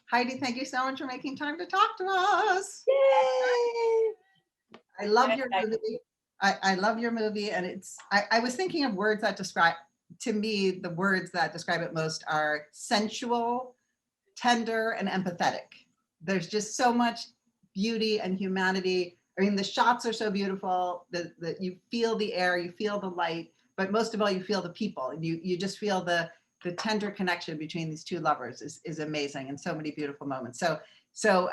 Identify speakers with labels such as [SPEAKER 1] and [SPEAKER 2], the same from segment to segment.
[SPEAKER 1] Heidi, thank you so much for making time to talk to us.
[SPEAKER 2] Yay!
[SPEAKER 1] I love your movie. I love your movie, and I was thinking of words that describe, to me, the words that describe it most are sensual, tender, and empathetic. There's just so much beauty and humanity. I mean, the shots are so beautiful that you feel the air, you feel the light, but most of all, you feel the people. And you just feel the tender connection between these two lovers is amazing, and so many beautiful moments. So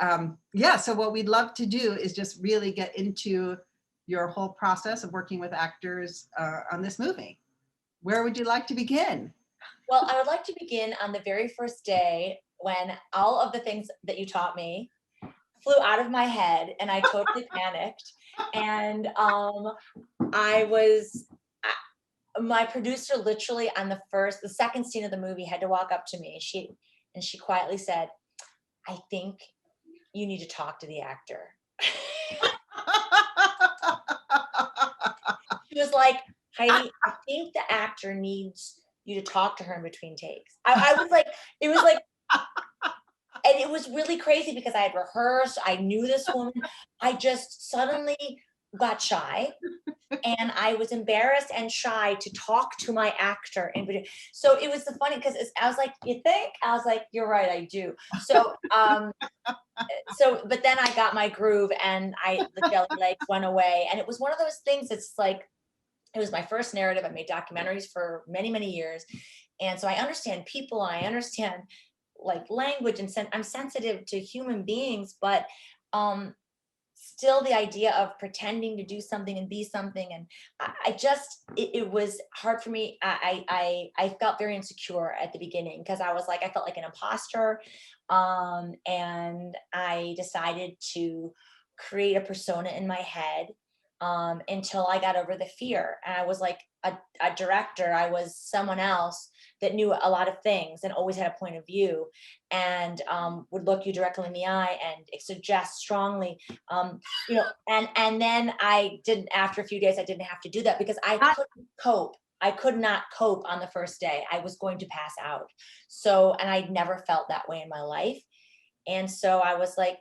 [SPEAKER 1] what we'd love to do is just really get into your whole process of working with actors on this movie. Where would you like to begin?
[SPEAKER 2] Well, I would like to begin on the very first day when all of the things that you taught me flew out of my head and I totally panicked. And my producer literally on the second scene of the movie had to walk up to me. She quietly said, "I think you need to talk to the actor." She was like, "Heidi, I think the actor needs you to talk to her in between takes." I was like, it was like, and it was really crazy because I had rehearsed, I knew this woman. I just suddenly got shy, and I was embarrassed and shy to talk to my actor in between. So it was the funny, because I was like, "You think?" I was like, "You're right, I do." So but then I got my groove, and the jelly legs went away, and it was one of those things. It's like, it was my first narrative. I made documentaries for many, many years. And so I understand people, and I understand like language, and I'm sensitive to human beings, but still the idea of pretending to do something and be something. And it was hard for me. I felt very insecure at the beginning, because I felt like an imposter. And I decided to create a persona in my head until I got over the fear. And I was like a director. I was someone else that knew a lot of things and always had a point of view, and would look you directly in the eye and suggest strongly, and then after a few days, I didn't have to do that, because I couldn't cope. I could not cope on the first day. I was going to pass out. So, and I'd never felt that way in my life. And so I was like,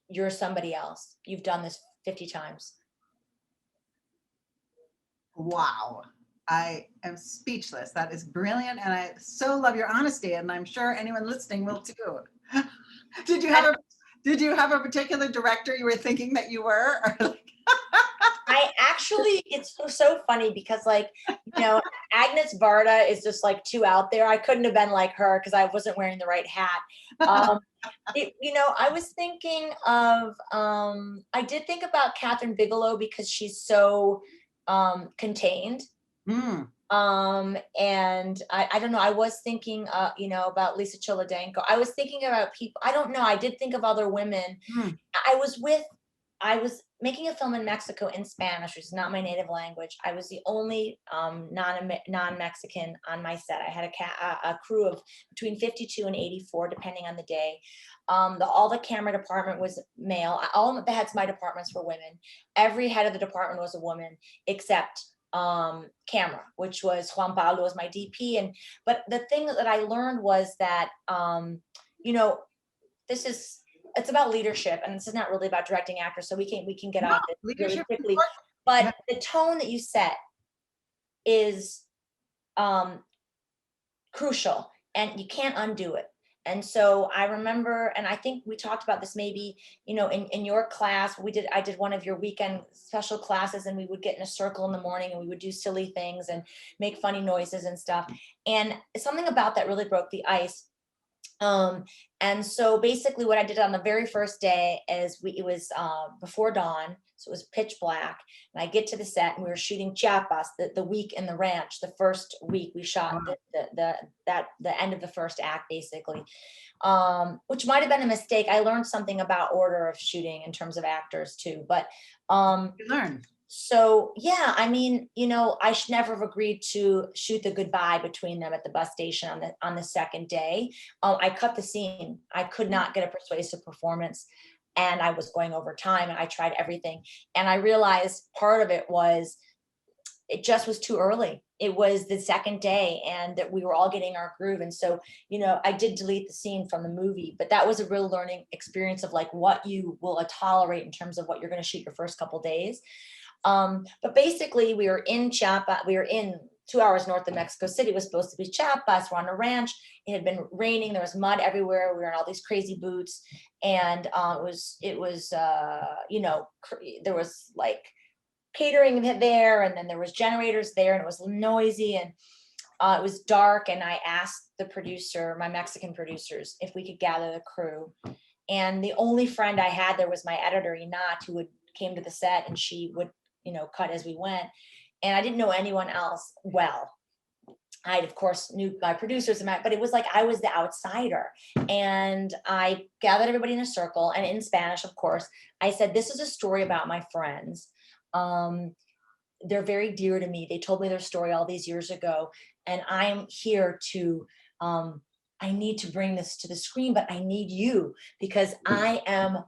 [SPEAKER 2] "You're somebody else. You've done this 50 times.
[SPEAKER 1] Wow. I am speechless. That is brilliant. And I so love your honesty. And I'm sure anyone listening will too. Did you have a particular director you were thinking that you were?
[SPEAKER 2] It's so funny, because Agnes Varda is just like too out there. I couldn't have been like her, because I wasn't wearing the right hat. I was thinking of, I did think about Catherine Bigelow, because she's so contained. And I don't know, I was thinking about Lisa Cholodenko. I was thinking about people, I don't know, I did think of other women. I was making a film in Mexico in Spanish, which is not my native language. I was the only non-Mexican on my set. I had a crew of between 52 and 84, depending on the day. All the camera department was male. All the heads of my departments were women. Every head of the department was a woman, except camera, which was Juan Pablo was my DP. But the thing that I learned was that, it's about leadership, and this is not really about directing actors, so we can get off it really quickly. But the tone that you set is crucial, and you can't undo it. And so I remember, and I think we talked about this maybe, in your class, I did one of your weekend special classes, and we would get in a circle in the morning, and we would do silly things and make funny noises and stuff. And something about that really broke the ice. And so basically what I did on the very first day is it was before dawn, so it was pitch black, and I get to the set, and we were shooting Chiapas, the week in the ranch. The first week we shot the end of the first act, basically, which might have been a mistake. I learned something about order of shooting in terms of actors too, but
[SPEAKER 1] you learned.
[SPEAKER 2] So yeah, I mean, I should never have agreed to shoot the goodbye between them at the bus station on the second day. I cut the scene. I could not get a persuasive performance, and I was going over time, and I tried everything. And I realized part of it was it just was too early. It was the second day and that we were all getting our groove. And so, you know, I did delete the scene from the movie, but that was a real learning experience of like what you will tolerate in terms of what you're going to shoot your first couple days. But basically we were in Chiapas, we were in 2 hours north of Mexico City. It was supposed to be Chiapas. We're on a ranch. It had been raining. There was mud everywhere. We were in all these crazy boots. And it was you know, there was like catering there, and then there was generators there, and it was noisy, and it was dark. And I asked the producer, my Mexican producers, if we could gather the crew. And the only friend I had there was my editor, Inat, who came to the set, and she would, you know, cut as we went. And I didn't know anyone else well. I, of course, knew my producers, but it was like I was the outsider. And I gathered everybody in a circle, and in Spanish, of course, I said, this is a story about my friends. They're very dear to me. They told me their story all these years ago, and I'm here to, I need to bring this to the screen, but I need you, because I am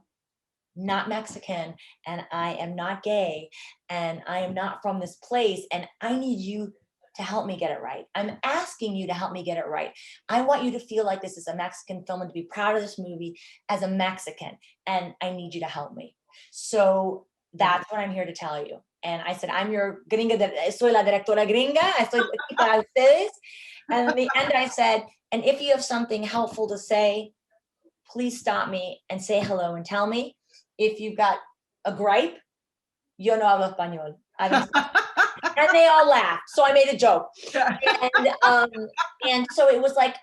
[SPEAKER 2] not Mexican, and I am not gay, and I am not from this place, and I need you to help me get it right. I'm asking you to help me get it right. I want you to feel like this is a Mexican film and to be proud of this movie as a Mexican, and I need you to help me. So that's what I'm here to tell you. And I said, I'm your gringa, soy la directora gringa, estoy aquí para ustedes. And in the end I said, and if you have something helpful to say, please stop me and say hello and tell me. If you've got a gripe, yo no hablo español. And they all laughed. So I made a joke. And so it was like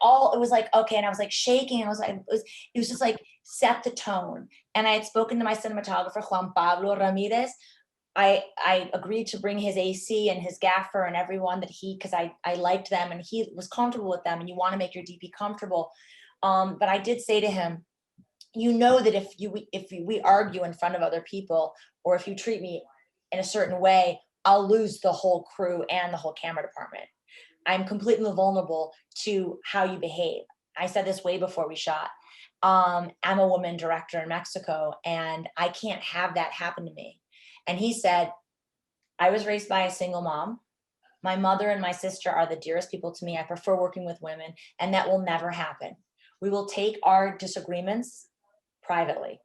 [SPEAKER 2] okay. And I was like shaking. I was like, it was just like set the tone. And I had spoken to my cinematographer, Juan Pablo Ramirez. I agreed to bring his AC and his gaffer and everyone that because I liked them and he was comfortable with them, and you want to make your DP comfortable. But I did say to him, you know that if we argue in front of other people, or if you treat me in a certain way, I'll lose the whole crew and the whole camera department. I'm completely vulnerable to how you behave. I said this way before we shot. I'm a woman director in Mexico, and I can't have that happen to me. And he said, I was raised by a single mom. My mother and my sister are the dearest people to me. I prefer working with women, and that will never happen. We will take our disagreements privately.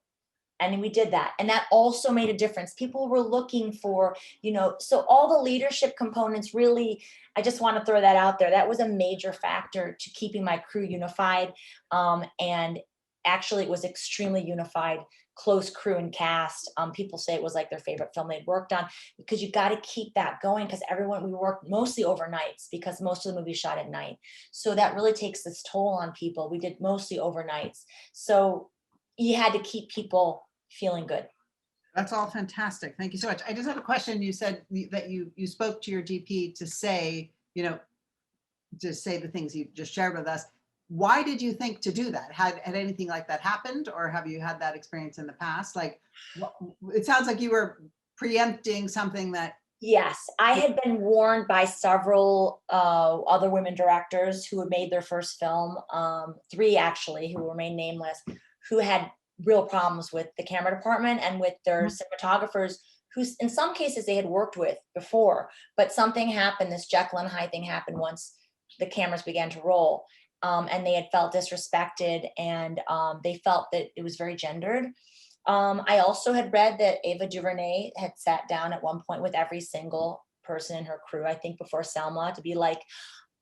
[SPEAKER 2] And we did that. And that also made a difference. People were looking for, you know, so all the leadership components really, I just want to throw that out there. That was a major factor to keeping my crew unified. And actually it was extremely unified, close crew and cast. People say it was like their favorite film they'd worked on, because you got to keep that going, because we worked mostly overnights, because most of the movie shot at night. So that really takes this toll on people. We did mostly overnights. So you had to keep people feeling good.
[SPEAKER 1] That's all fantastic. Thank you so much. I just have a question. You said that you spoke to your DP to say, you know, to say the things you just shared with us. Why did you think to do that? Had anything like that happened, or have you had that experience in the past? Like, it sounds like you were preempting something that.
[SPEAKER 2] Yes, I had been warned by several other women directors who had made their first film, 3 actually, who remain nameless, who had real problems with the camera department and with their cinematographers, who in some cases they had worked with before, but something happened, this Jekyll and Hyde thing happened once the cameras began to roll, and they had felt disrespected, and they felt that it was very gendered. I also had read that Ava DuVernay had sat down at one point with every single person in her crew, I think before Selma, to be like,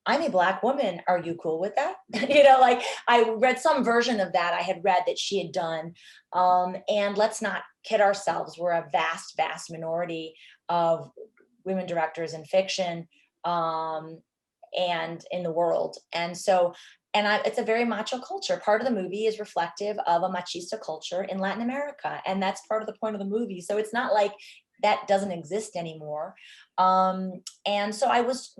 [SPEAKER 2] I'm a Black woman. Are you cool with that? You know, like I read some version of that. I had read that she had done. And let's not kid ourselves. We're a vast, vast minority of women directors in fiction and in the world. And so, it's a very macho culture. Part of the movie is reflective of a machista culture in Latin America. And that's part of the point of the movie. So it's not like that doesn't exist anymore. And so I was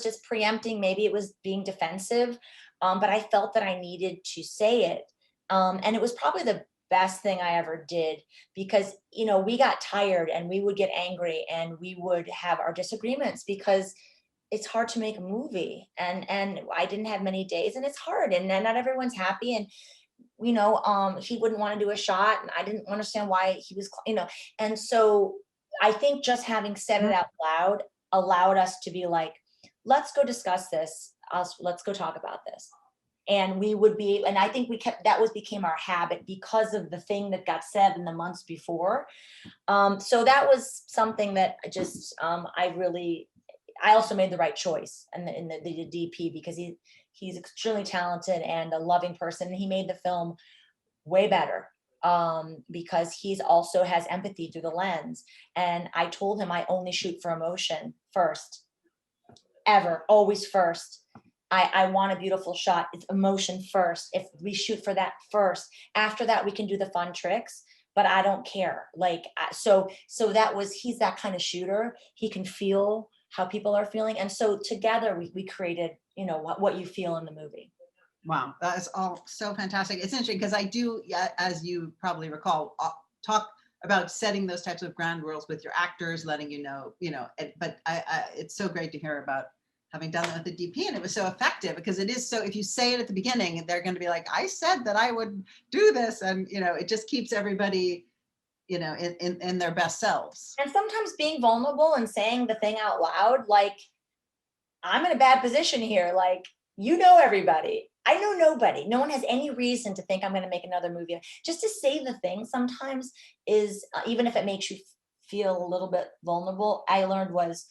[SPEAKER 2] just preempting, maybe it was being defensive, but I felt that I needed to say it. And it was probably the best thing I ever did, because, you know, we got tired and we would get angry and we would have our disagreements, because it's hard to make a movie, and I didn't have many days, and it's hard, and then not everyone's happy. And, you know, he wouldn't want to do a shot, and I didn't understand why he was, you know. And so I think just having said it out loud allowed us to be like, let's go discuss this. Let's go talk about this. And we would be, and I think became our habit because of the thing that got said in the months before. So that was something that I also made the right choice in the DP, because he's extremely talented and a loving person. He made the film way better because he's also has empathy through the lens. And I told him I only shoot for emotion first, ever, always first. I want a beautiful shot. It's emotion first. If we shoot for that first, after that we can do the fun tricks, but I don't care. Like, so he's that kind of shooter. He can feel how people are feeling. And so together we created, what you feel in the movie.
[SPEAKER 1] Wow, that is all so fantastic. It's interesting because I do, as you probably recall, talk about setting those types of ground rules with your actors, letting but it's so great to hear about having done that with the DP, and it was so effective because it is so, if you say it at the beginning, they're going to be like, I said that I would do this. And, it just keeps everybody, in their best selves.
[SPEAKER 2] And sometimes being vulnerable and saying the thing out loud, like, I'm in a bad position here. Like, everybody. I know nobody. No one has any reason to think I'm going to make another movie. Just to say the thing sometimes is, even if it makes you feel a little bit vulnerable, I learned was,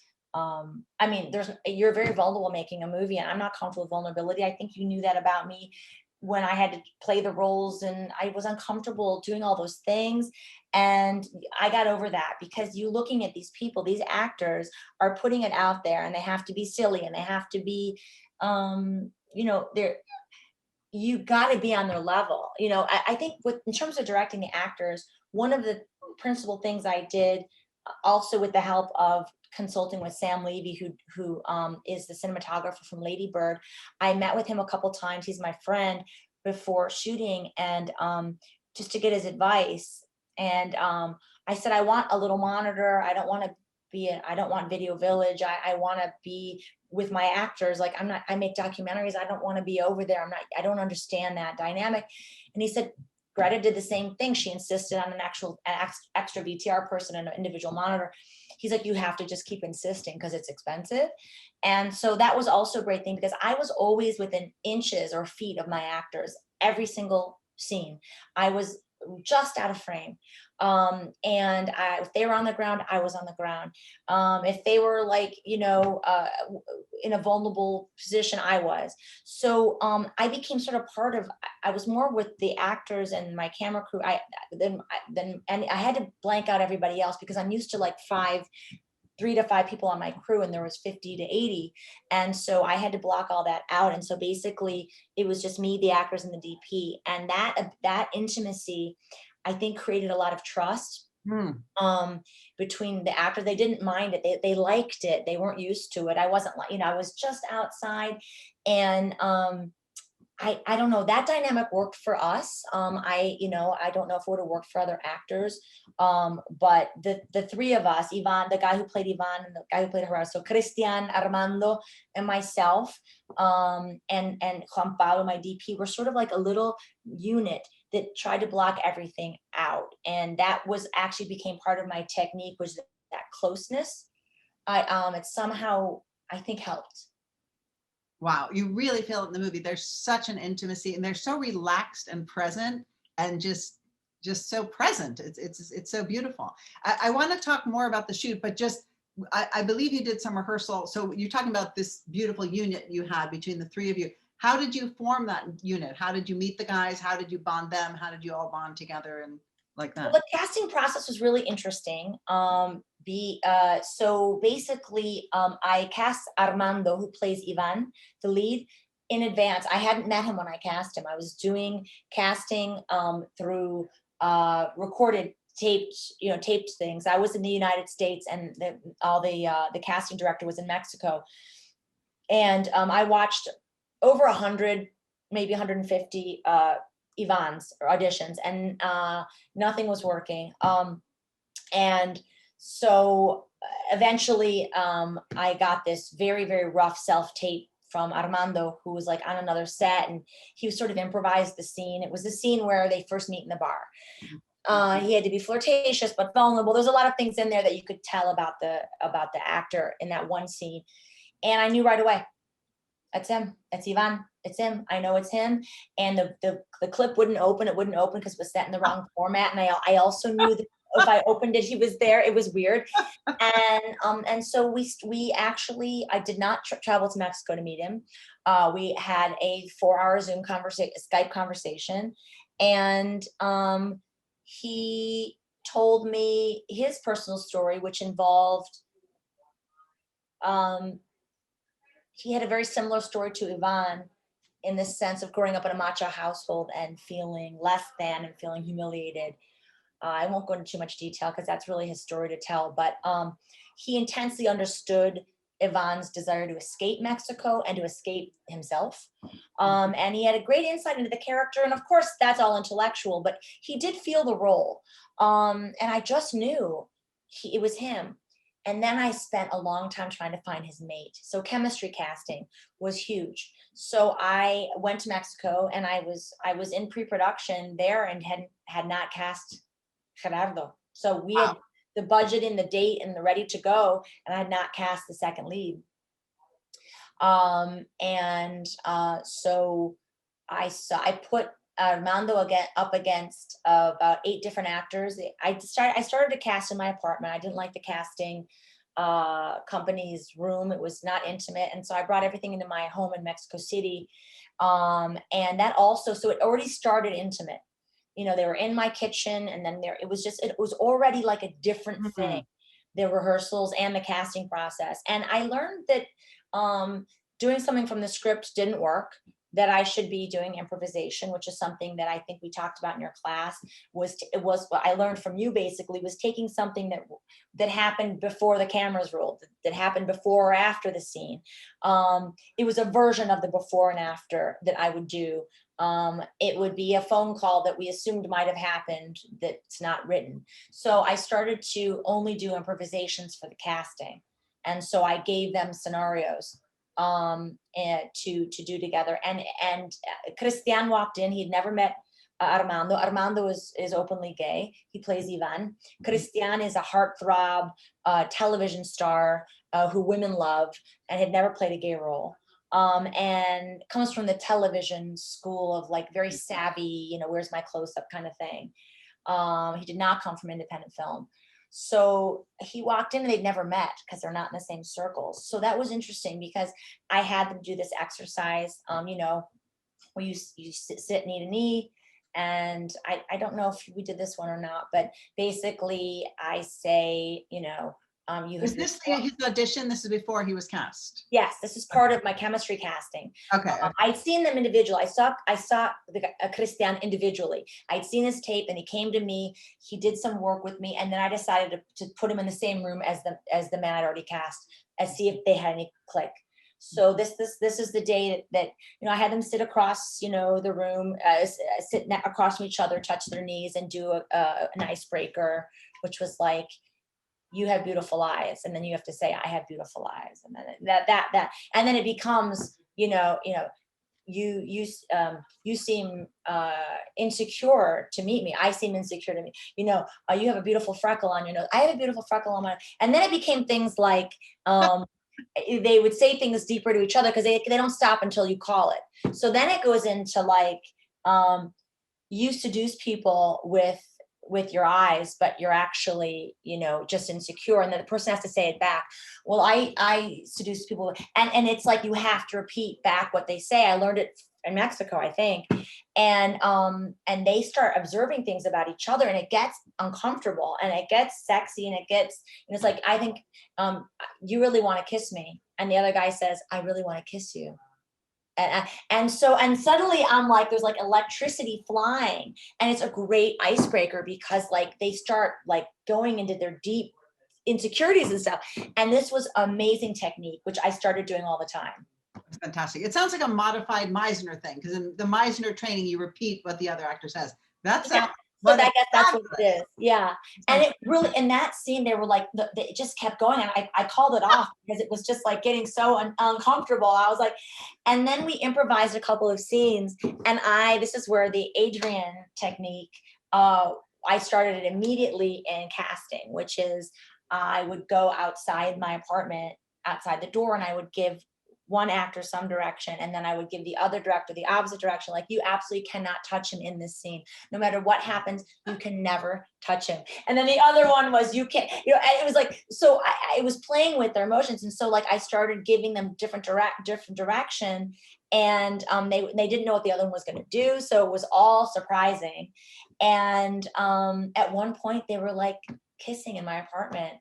[SPEAKER 2] you're very vulnerable making a movie, and I'm not comfortable with vulnerability. I think you knew that about me when I had to play the roles and I was uncomfortable doing all those things. And I got over that because you looking at these people, these actors are putting it out there, and they have to be silly, and they have to be, you got to be on their level. I think in terms of directing the actors, one of the principal things I did, also with the help of consulting with Sam Levy, who is the cinematographer from Lady Bird. I met with him a couple times. He's my friend, before shooting, and just to get his advice. And I said, I want a little monitor. I don't want Video Village. I want to be with my actors. Like, I make documentaries. I don't want to be over there. I don't understand that dynamic. And he said, Greta did the same thing. She insisted on an extra VTR person and an individual monitor. He's like, you have to just keep insisting because it's expensive. And so that was also a great thing, because I was always within inches or feet of my actors, every single scene. I was just out of frame. And if they were on the ground, I was on the ground. If they were like, in a vulnerable position, I was. So I became sort of I was more with the actors and my camera crew. And I had to blank out everybody else, because I'm used to like 3 to 5 people on my crew, and there was 50 to 80. And so I had to block all that out. And so basically it was just me, the actors, and the DP. And that intimacy, I think, created a lot of trust between the actors. They didn't mind it. They liked it. They weren't used to it. I wasn't like, I was just outside. And I don't know, that dynamic worked for us. I don't know if it would have worked for other actors. But the three of us, Ivan, the guy who played Ivan, and the guy who played Horacio, so Christian, Armando, and myself, and Juan Pablo, my DP, were sort of like a little unit that tried to block everything out. And that was actually became part of my technique, was that closeness. It somehow, I think, helped.
[SPEAKER 1] Wow, you really feel it in the movie. There's such an intimacy, and they're so relaxed and present, and just so present. It's so beautiful. I want to talk more about the shoot, but I believe you did some rehearsal. So you're talking about this beautiful unit you had between the three of you. How did you form that unit? How did you meet the guys? How did you bond them? How did you all bond together and like that?
[SPEAKER 2] Well, the casting process was really interesting. So basically, I cast Armando, who plays Ivan, the lead, in advance. I hadn't met him when I cast him. I was doing casting through recorded taped things. I was in the United States, and the casting director was in Mexico. And I watched over 100, maybe 150 Ivan's or auditions, and nothing was working. And so eventually I got this very, very rough self-tape from Armando, who was like on another set, and he was sort of improvised the scene. It was the scene where they first meet in the bar. He had to be flirtatious but vulnerable. There's a lot of things in there that you could tell about the actor in that one scene. And I knew right away, that's him. That's Ivan. It's him. I know it's him. And the clip wouldn't open. It wouldn't open because it was set in the wrong format. And I also knew that if I opened it, he was there. It was weird. And so we actually, I did not travel to Mexico to meet him. We had a 4-hour Zoom conversation, Skype conversation. And he told me his personal story, which involved, he had a very similar story to Ivan in the sense of growing up in a macho household and feeling less than and feeling humiliated. I won't go into too much detail because that's really his story to tell, but he intensely understood Ivan's desire to escape Mexico and to escape himself. And he had a great insight into the character. And of course, that's all intellectual, but he did feel the role. And I just knew it was him. And then I spent a long time trying to find his mate. So chemistry casting was huge. So I went to Mexico and I was in pre-production there and had not cast Gerardo. So we had the budget and the date and the ready to go, and I had not cast the second lead. So I put Armando up against about 8 different actors. I started to cast in my apartment. I didn't like the casting company's room. It was not intimate. And so I brought everything into my home in Mexico City. And that also, so it already started intimate. You know, they were in my kitchen, and then it was already like a different thing, the rehearsals and the casting process. And I learned that doing something from the script didn't work, that I should be doing improvisation, which is something that I think we talked about in your class. It was what I learned from you, basically, was taking something that happened before the cameras rolled, that happened before or after the scene. It was a version of the before and after that I would do. It would be a phone call that we assumed might have happened that's not written. So I started to only do improvisations for the casting. And so I gave them scenarios and to do together. And Christian walked in. He'd never met Armando. Armando is openly gay. He plays Ivan. Christian is a heartthrob television star who women love and had never played a gay role. And comes from the television school of like very savvy, you know, where's my close-up kind of thing. He did not come from independent film. So he walked in and they'd never met because they're not in the same circles. So that was interesting because I had them do this exercise, you know, where you sit knee to knee. And I don't know if we did this one or not, but basically I say, you know,
[SPEAKER 1] is this his audition? This is before he was cast?
[SPEAKER 2] Yes, this is part of my chemistry casting.
[SPEAKER 1] Okay.
[SPEAKER 2] I'd seen them individually. I saw Christian individually. I'd seen his tape and he came to me. He did some work with me. And then I decided to put him in the same room as the man I'd already cast and see if they had any click. So this is the day that you know, I had them sit across, you know, the room, sit across from each other, touch their knees and do an icebreaker, which was like, you have beautiful eyes, and then you have to say, I have beautiful eyes, and then that, and then it becomes, you know, you seem insecure to meet me. I seem insecure to me. You know, you have a beautiful freckle on your nose. I have a beautiful freckle on my, and then it became things like they would say things deeper to each other because they don't stop until you call it. So then it goes into like you seduce people with your eyes, but you're actually, you know, just insecure. And then the person has to say it back. Well, I seduce people, and it's like, you have to repeat back what they say. I learned it in Mexico, I think. And they start observing things about each other, and it gets uncomfortable and it gets sexy, and it's like, I think, you really want to kiss me. And the other guy says, I really want to kiss you. And suddenly I'm like, there's like electricity flying, and it's a great icebreaker because like they start like going into their deep insecurities and stuff. And this was amazing technique, which I started doing all the time.
[SPEAKER 1] It's fantastic. It sounds like a modified Meisner thing, because in the Meisner training, you repeat what the other actor says. That's
[SPEAKER 2] so I guess that's what it is. Yeah. And it really, in that scene, they were like, it just kept going. And I called it off because it was just like getting so uncomfortable. I was like, and then we improvised a couple of scenes. And this is where the Adrienne technique, I I started it immediately in casting, which is I would go outside my apartment, outside the door, and I would give one actor some direction, and then I would give the other director the opposite direction. Like, you absolutely cannot touch him in this scene. No matter what happens, you can never touch him. And then the other one was, you can't, and it was like, so I was playing with their emotions. And so like, I started giving them different direction, and they didn't know what the other one was going to do. So it was all surprising. And at one point they were like kissing in my apartment,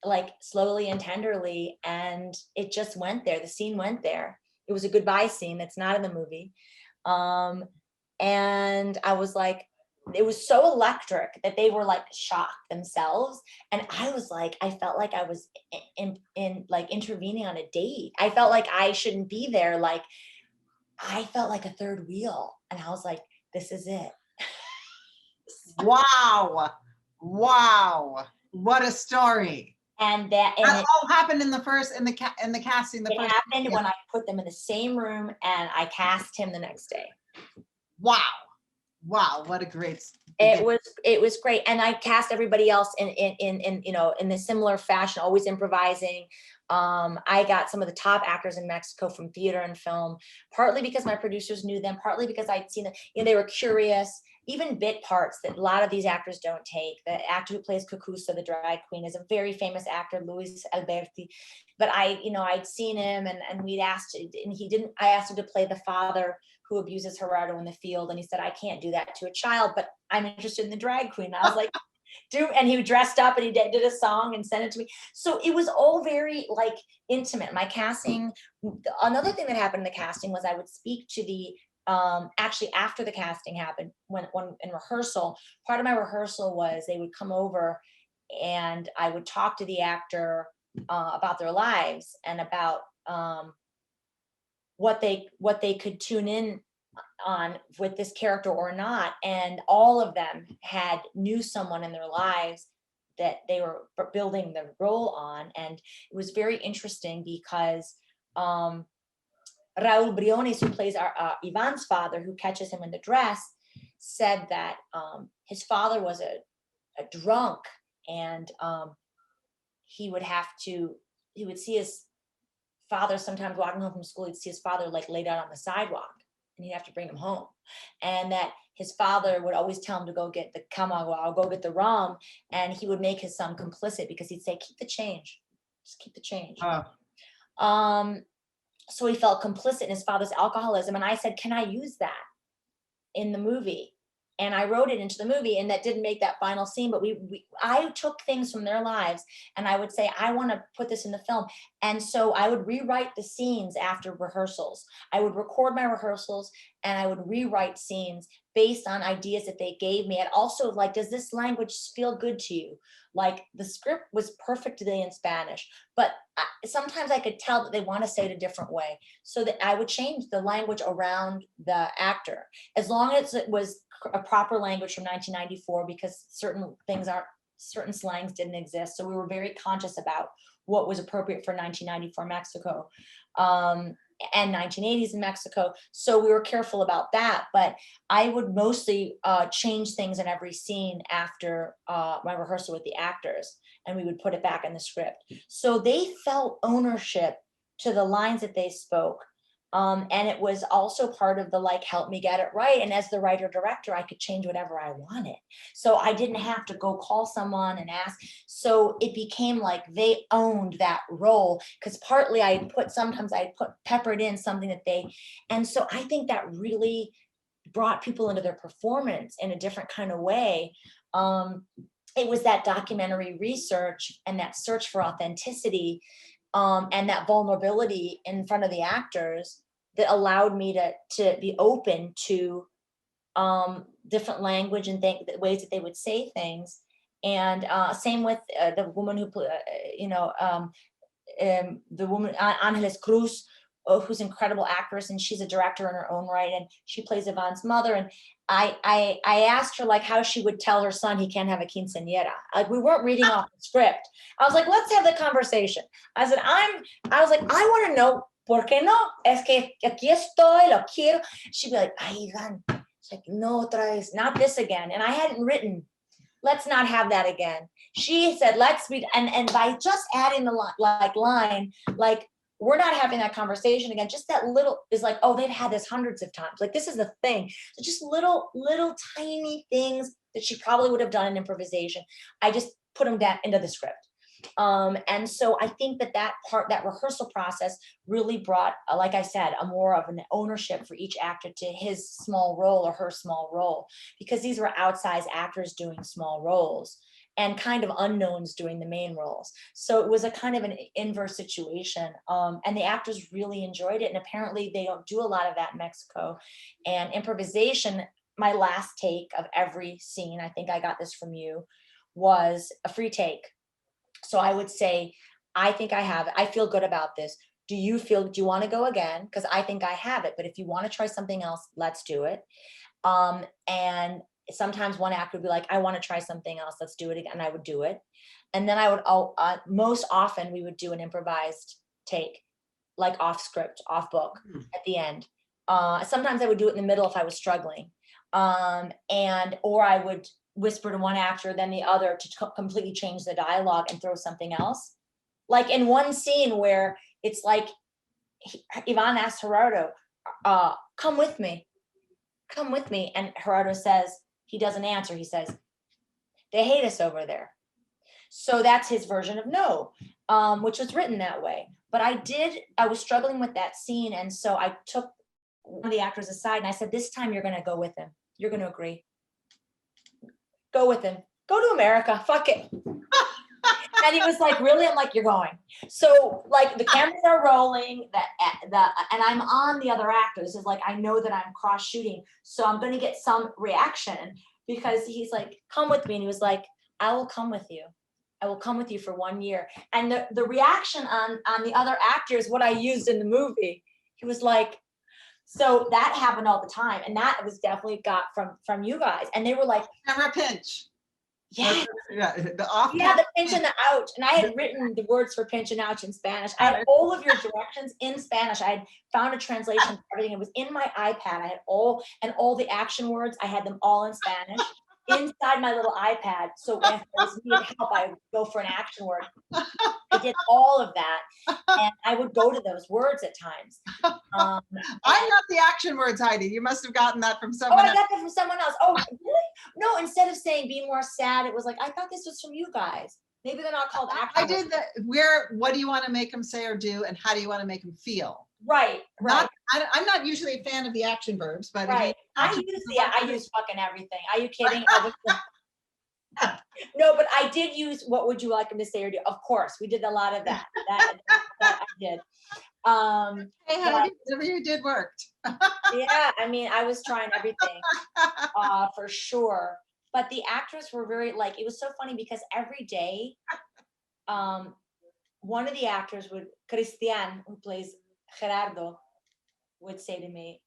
[SPEAKER 2] like slowly and tenderly, and it just went there. The scene went there. It was a goodbye scene that's not in the movie. And I was like, it was so electric that they were like shocked themselves. And I was like, I felt like I was in like intervening on a date. I felt like I shouldn't be there. Like, I felt like a third wheel, and I was like, this is it.
[SPEAKER 1] Wow. Wow. What a story.
[SPEAKER 2] And
[SPEAKER 1] that all happened in the casting.
[SPEAKER 2] It happened when I put them in the same room, and I cast him the next day.
[SPEAKER 1] Wow. Wow. What a great.
[SPEAKER 2] It was great. And I cast everybody else in a similar fashion, always improvising. I got some of the top actors in Mexico from theater and film, partly because my producers knew them, partly because I'd seen them, they were curious. Even bit parts that a lot of these actors don't take. The actor who plays Cucusa, the drag queen, is a very famous actor, Luis Alberti. But I'd seen him, and we'd asked, and he didn't. I asked him to play the father who abuses Gerardo in the field, and he said, I can't do that to a child, but I'm interested in the drag queen. And I was like, and he dressed up, and he did a song and sent it to me. So it was all very like intimate. My casting. Another thing that happened in the casting was I would speak to the. Actually, after the casting happened, when in rehearsal, part of my rehearsal was they would come over, and I would talk to the actor about their lives and about what they could tune in on with this character or not. And all of them knew someone in their lives that they were building the role on, and it was very interesting because Raul Briones, who plays Ivan's father, who catches him in the dress, said that his father was a drunk, and he would see his father sometimes walking home from school. He'd see his father like laid out on the sidewalk, and he'd have to bring him home. And that his father would always tell him to go get the camagua, or go get the rum, and he would make his son complicit because he'd say, keep the change, just keep the change. So he felt complicit in his father's alcoholism. And I said, can I use that in the movie? And I wrote it into the movie, and that didn't make that final scene, but I took things from their lives, and I would say, I want to put this in the film. And so I would rewrite the scenes after rehearsals. I would record my rehearsals, and I would rewrite scenes based on ideas that they gave me. And also, like, does this language feel good to you? Like, the script was perfectly in Spanish, but sometimes I could tell that they want to say it a different way. So that I would change the language around the actor, as long as it was a proper language from 1994, because certain slangs didn't exist. So we were very conscious about what was appropriate for 1994 Mexico. And 1980s in Mexico. So we were careful about that, but I would mostly change things in every scene after my rehearsal with the actors, and we would put it back in the script. So they felt ownership to the lines that they spoke. And it was also part of the, like, help me get it right. And as the writer director, I could change whatever I wanted. So I didn't have to go call someone and ask. So it became like they owned that role, because partly sometimes I peppered in something that and so I think that really brought people into their performance in a different kind of way. It was that documentary research and that search for authenticity, and that vulnerability in front of the actors that allowed me to be open to different language and the ways that they would say things. And same with the woman who, the woman Angeles Cruz, who's an incredible actress, and she's a director in her own right, and she plays Ivan's mother. And I asked her, like, how she would tell her son he can't have a quinceañera. Like, we weren't reading off the script. I was like, let's have the conversation. I said, I want to know, ¿por qué no? Es que aquí estoy, lo quiero. She'd be like, ay, Ivan. She's like, no, otra vez, not this again. And I hadn't written let's not have that again. She said, let's be, and by just adding the line, like, we're not having that conversation again. Just that little is like, oh, they've had this hundreds of times. Like, this is the thing. So just little tiny things that she probably would have done in improvisation. I just put them down into the script. And so I think that rehearsal process really brought, like I said, a more of an ownership for each actor to his small role or her small role, because these were outsized actors doing small roles and kind of unknowns doing the main roles. So it was a kind of an inverse situation. And the actors really enjoyed it. And apparently they don't do a lot of that in Mexico. And improvisation, my last take of every scene, I think I got this from you, was a free take. So I would say, I think I have it. I feel good about this. Do you want to go again? Because I think I have it. But if you want to try something else, let's do it. And sometimes one actor would be like, I want to try something else. Let's do it again. And I would do it. And then I would, most often we would do an improvised take, like off script, off book at the end. Sometimes I would do it in the middle if I was struggling. Or I would whisper to one actor, then the other, to completely change the dialogue and throw something else. Like in one scene where it's like, Ivan asks Gerardo, come with me. And Gerardo says, he doesn't answer. He says, they hate us over there. So that's his version of no, which was written that way. But I was struggling with that scene. And so I took one of the actors aside and I said, this time you're going to go with him. You're going to agree. Go with him. Go to America. Fuck it. And he was like, really? I'm like, you're going. So like the cameras are rolling, and I'm on the other actors. Is like, I know that I'm cross shooting. So I'm going to get some reaction, because he's like, come with me. And he was like, I will come with you. I will come with you for 1 year. And the reaction on the other actors, what I used in the movie, he was like, so that happened all the time. And that was definitely got from you guys. And they were like,
[SPEAKER 1] Never a pinch.
[SPEAKER 2] yeah.
[SPEAKER 1] The
[SPEAKER 2] pinch and the ouch. And I had written the words for pinch and ouch in Spanish. I had all of your directions in Spanish. I had found a translation for everything. It was in my iPad. I had all the action words. I had them all in Spanish inside my little iPad. So if there was needed help, I would go for an action word. I did all of that, and I would go to those words at times.
[SPEAKER 1] I got the action words, Heidi. You must have gotten that from someone else.
[SPEAKER 2] I got that from someone else. Oh, really? No, instead of saying be more sad, it was like, I thought this was from you guys. Maybe they're not called action
[SPEAKER 1] I did that. What do you want to make them say or do, and how do you want to make them feel?
[SPEAKER 2] Right.
[SPEAKER 1] I'm not usually a fan of the action verbs, but
[SPEAKER 2] right. I use fucking everything. Are you kidding? No, but I did use what would you like them to say or do? Of course, we did a lot of that. That I did.
[SPEAKER 1] Whatever you did worked.
[SPEAKER 2] Yeah, I mean, I was trying everything for sure. But the actors were very it was so funny because every day, one of the actors Cristian, who plays Gerardo, would say to me,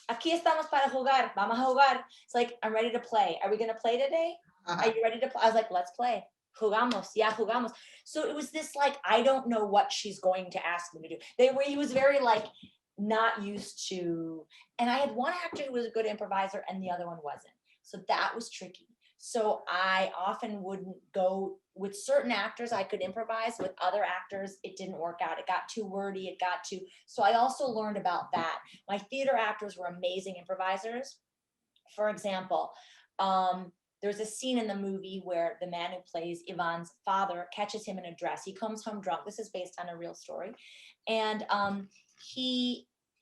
[SPEAKER 2] aquí estamos para jugar, vamos a jugar. It's like, I'm ready to play. Are we going to play today? Are you ready to play? I was like, let's play. Jugamos. Yeah, jugamos. So it was this I don't know what she's going to ask me to do. He was very not used to, and I had one actor who was a good improviser and the other one wasn't. So that was tricky. So I often wouldn't go with certain actors. I could improvise with other actors. It didn't work out. It got too wordy. So I also learned about that. My theater actors were amazing improvisers. For example, there's a scene in the movie where the man who plays Ivan's father catches him in a dress. He comes home drunk. This is based on a real story. And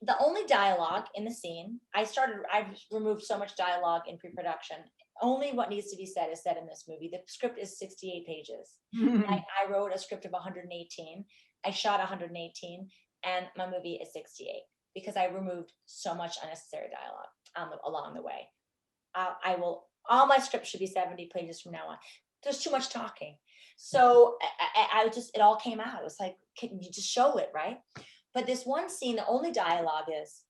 [SPEAKER 2] the only dialogue in the scene, I've removed so much dialogue in pre-production. Only what needs to be said is said in this movie. The script is 68 pages. I wrote a script of 118. I shot 118, and my movie is 68 because I removed so much unnecessary dialogue along the way. All my scripts should be 70 pages from now on. There's too much talking. So it all came out. It was like, can you just show it, right? But this one scene, the only dialogue is,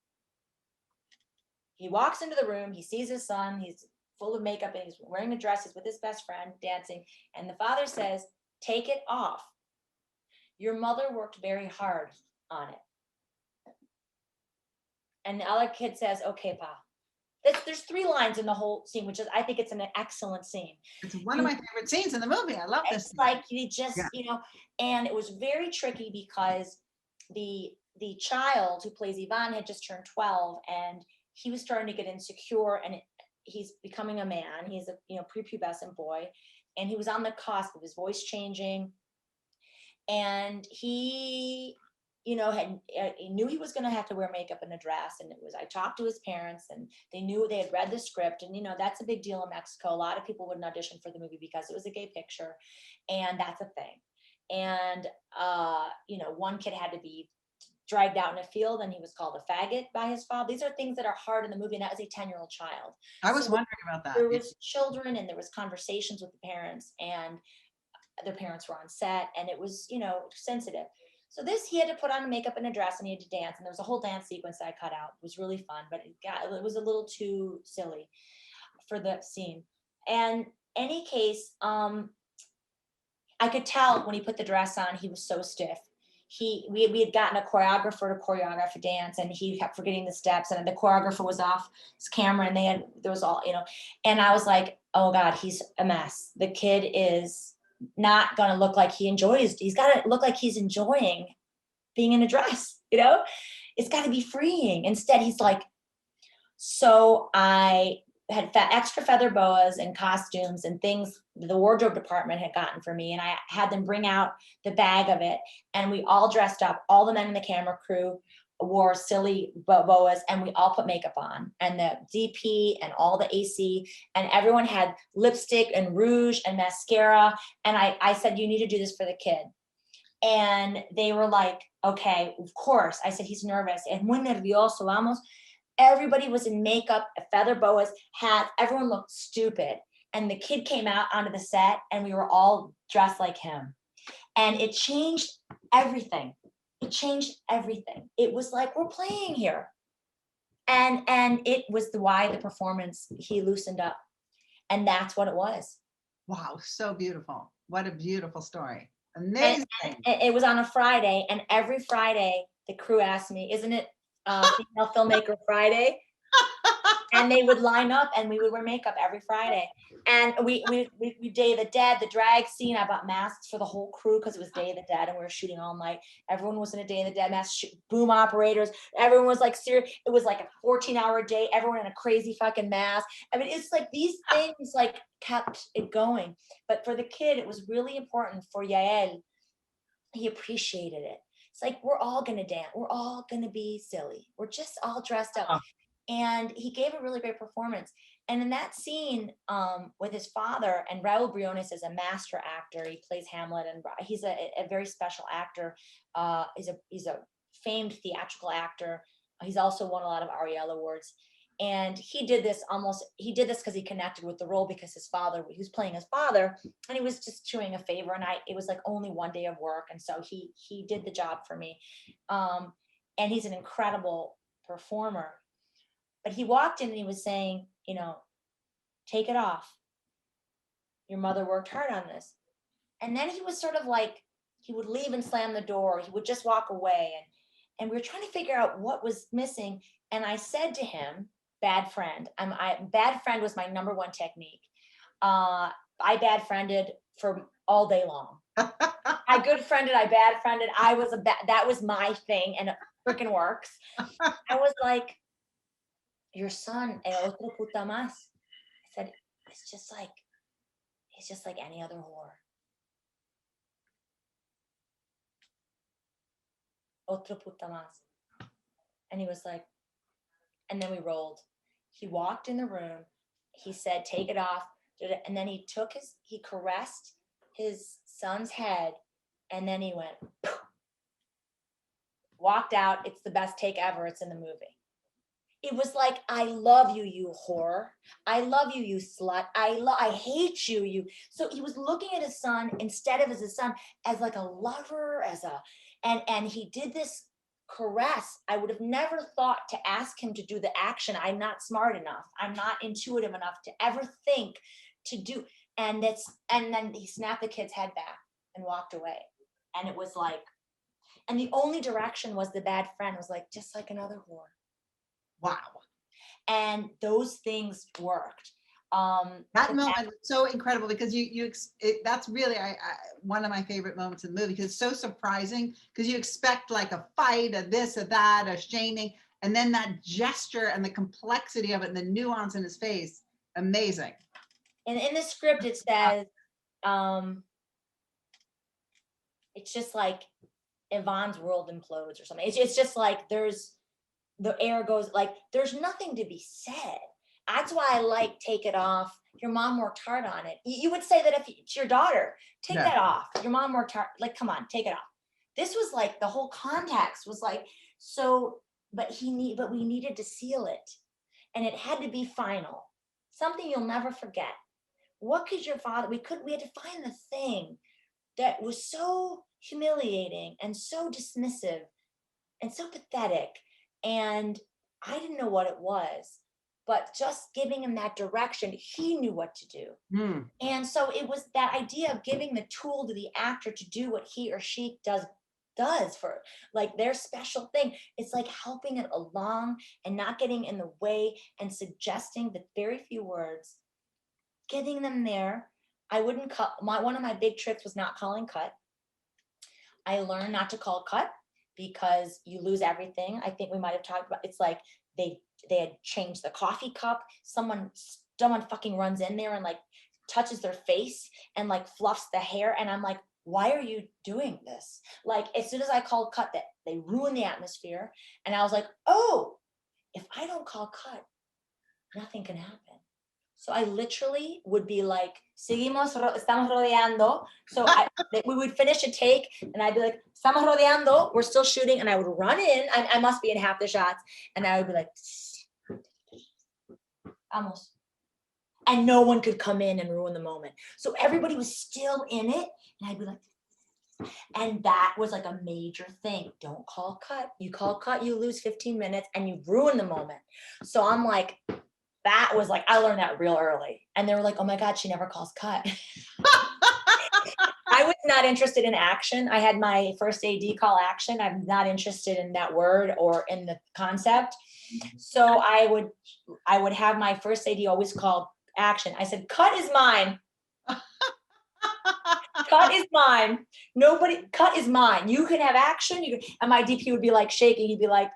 [SPEAKER 2] he walks into the room, he sees his son, he's full of makeup and he's wearing a dress, he's with his best friend dancing. And the father says, take it off. Your mother worked very hard on it. And the other kid says, okay, Pa. There's 3 lines in the whole scene, which is, I think it's an excellent scene.
[SPEAKER 1] It's one of my favorite scenes in the movie. I love this
[SPEAKER 2] It's
[SPEAKER 1] scene.
[SPEAKER 2] like you just,
[SPEAKER 1] Yeah.
[SPEAKER 2] you know, and it was very tricky because the child who plays Ivan had just turned 12, and he was starting to get insecure, and he's becoming a man. He's a, you know, prepubescent boy, and he was on the cusp of his voice changing, and he, you know, he knew he was going to have to wear makeup and a dress. And it was, I talked to his parents, and they knew, they had read the script, and, you know, that's a big deal in Mexico. A lot of people wouldn't audition for the movie because it was a gay picture, and that's a thing. And you know, one kid had to be dragged out in a field, and he was called a faggot by his father. These are things that are hard in the movie, and that was a 10-year-old child.
[SPEAKER 1] I was
[SPEAKER 2] So
[SPEAKER 1] wondering about that.
[SPEAKER 2] there was children, and there was conversations with the parents, and their parents were on set, and it was, you know, sensitive. So this, he had to put on makeup and a dress, and he had to dance, and there was a whole dance sequence that I cut out. It was really fun, but it was a little too silly for the scene. And any case, I could tell when he put the dress on, he was so stiff. We had gotten a choreographer to choreograph a dance, and he kept forgetting the steps, and the choreographer was off his camera, and there was all, you know, and I was like, oh God, he's a mess. The kid is not going to look like he's got to look like he's enjoying being in a dress, you know, it's got to be freeing. Instead, he's like, so I had extra feather boas and costumes and things the wardrobe department had gotten for me, and I had them bring out the bag of it, and we all dressed up. All the men in the camera crew wore silly boas, and we all put makeup on, and the DP and all the AC, and everyone had lipstick and rouge and mascara. And I said, you need to do this for the kid. And they were like, okay, of course. I said, he's nervous. And muy nervioso, vamos. Everybody was in makeup, feather boas, hats. Everyone looked stupid. And the kid came out onto the set, and we were all dressed like him. And it changed everything. It changed everything. It was like, we're playing here. And it was why the performance, he loosened up. And that's what it was.
[SPEAKER 1] Wow, so beautiful. What a beautiful story. Amazing.
[SPEAKER 2] And it was on a Friday, and every Friday the crew asked me, isn't it Female Filmmaker Friday? And they would line up, and we would wear makeup every Friday. And we Day of the Dead, the drag scene. I bought masks for the whole crew because it was Day of the Dead, and we were shooting all night. Everyone was in a Day of the Dead mask. Boom operators. Everyone was like serious. It was like a 14-hour day. Everyone in a crazy fucking mask. I mean, it's like these things like kept it going. But for the kid, it was really important for Yael. He appreciated it. It's like, we're all gonna dance. We're all gonna be silly. We're just all dressed up. And he gave a really great performance. And in that scene with his father, and Raul Briones is a master actor. He plays Hamlet, and he's a very special actor. He's a famed theatrical actor. He's also won a lot of Ariel Awards. And he did this because he connected with the role, because his father, he was playing his father, and he was just doing a favor. And it was like only one day of work. And so he did the job for me. And he's an incredible performer. But he walked in and he was saying, you know, take it off. Your mother worked hard on this. And then he was sort of like, he would leave and slam the door. He would just walk away. And we were trying to figure out what was missing. And I said to him, bad friend. Bad friend was my number one technique. I bad friended for all day long. I good friended, I bad friended. That was my thing, and it freaking works. I was like, your son, otro puta más. I said, he's just like any other whore. Otro puta más. And he was like, and then we rolled. He walked in the room. He said, take it off. And then he caressed his son's head, and then he went, poof, walked out. It's the best take ever. It's in the movie. It was like, I love you, you whore. I love you, you slut. I hate you, you. So he was looking at his son, instead of as his son, as like a lover, and he did this caress. I would have never thought to ask him to do the action. I'm not smart enough. I'm not intuitive enough to ever think to do. And then he snapped the kid's head back and walked away. And it was like, and the only direction was the bad friend was like, just like another whore.
[SPEAKER 1] Wow.
[SPEAKER 2] And those things worked.
[SPEAKER 1] That moment was so incredible because that's really one of my favorite moments in the movie, because it's so surprising, because you expect like a fight, a this, a that, a shaming, and then that gesture and the complexity of it and the nuance in his face, amazing.
[SPEAKER 2] And in the script it says, it's just like Yvonne's world implodes or something. It's just like the air goes, like there's nothing to be said. That's why I like Take It Off. Your mom worked hard on it. You would say that if it's your daughter, take that off. Your mom worked hard. Like, come on, take it off. This was like the whole context was like, so, but we needed to seal it. And it had to be final. Something you'll never forget. What could your father, we had to find the thing that was so humiliating and so dismissive and so pathetic. And I didn't know what it was. But just giving him that direction, he knew what to do. And so it was that idea of giving the tool to the actor to do what he or she does for like their special thing. It's like helping it along and not getting in the way and suggesting the very few words, getting them there. I wouldn't cut. One of my big tricks was not calling cut. I learned not to call cut because you lose everything. I think we might have talked about, it's like they had changed the coffee cup. Someone fucking runs in there and like touches their face and like fluffs the hair. And I'm like, why are you doing this? Like, as soon as I called cut, that they ruined the atmosphere. And I was like, oh, if I don't call cut, nothing can happen. So I literally would be like, estamos rodeando. So we would finish a take and I'd be like, estamos rodeando, we're still shooting. And I would run in, I must be in half the shots. And I would be like, vamos. And no one could come in and ruin the moment. So everybody was still in it. And I'd be like, and that was like a major thing. Don't call cut. You call cut, you lose 15 minutes and you ruin the moment. So I'm like, that was like, I learned that real early. And they were like, oh my God, she never calls cut. I was not interested in action. I had my first AD call action. I'm not interested in that word or in the concept. So I would have my first AD always call action. I said, cut is mine. Cut is mine. Cut is mine. You can have action. And my DP would be like shaking. I'd be like,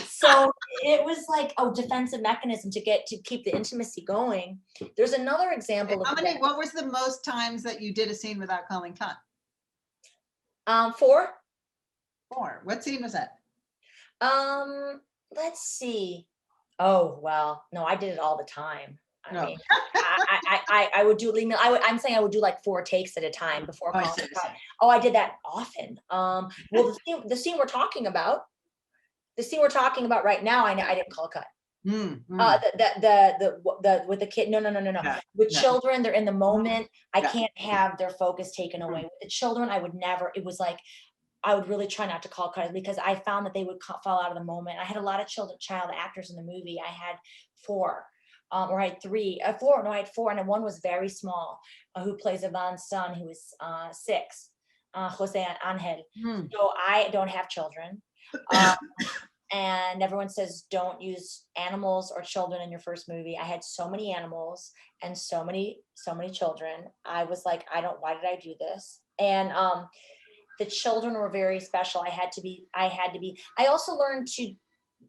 [SPEAKER 2] so it was like a defensive mechanism to keep the intimacy going. There's another example.
[SPEAKER 1] What was the most times that you did a scene without calling cut?
[SPEAKER 2] 4.
[SPEAKER 1] 4. What scene was that?
[SPEAKER 2] Let's see. Oh, well, no, I did it all the time. I mean, I would do, I'm saying I would do like 4 takes at a time before calling cut. Oh, I did that often. Well, the scene we're talking about right now, I didn't call cut. The with the kid, no. With children, they're in the moment. I can't have their focus taken away. With the children, I would never. It was like I would really try not to call cut because I found that they would fall out of the moment. I had a lot of child actors in the movie. I had 4. Or I had 3, 4. No, I had 4, and then one was very small, who plays Yvonne's son, who was 6, Jose Angel. So I don't have children. And everyone says don't use animals or children in your first movie. I had so many animals and so many children. I was like, why did I do this? And the children were very special. I had to be. I also learned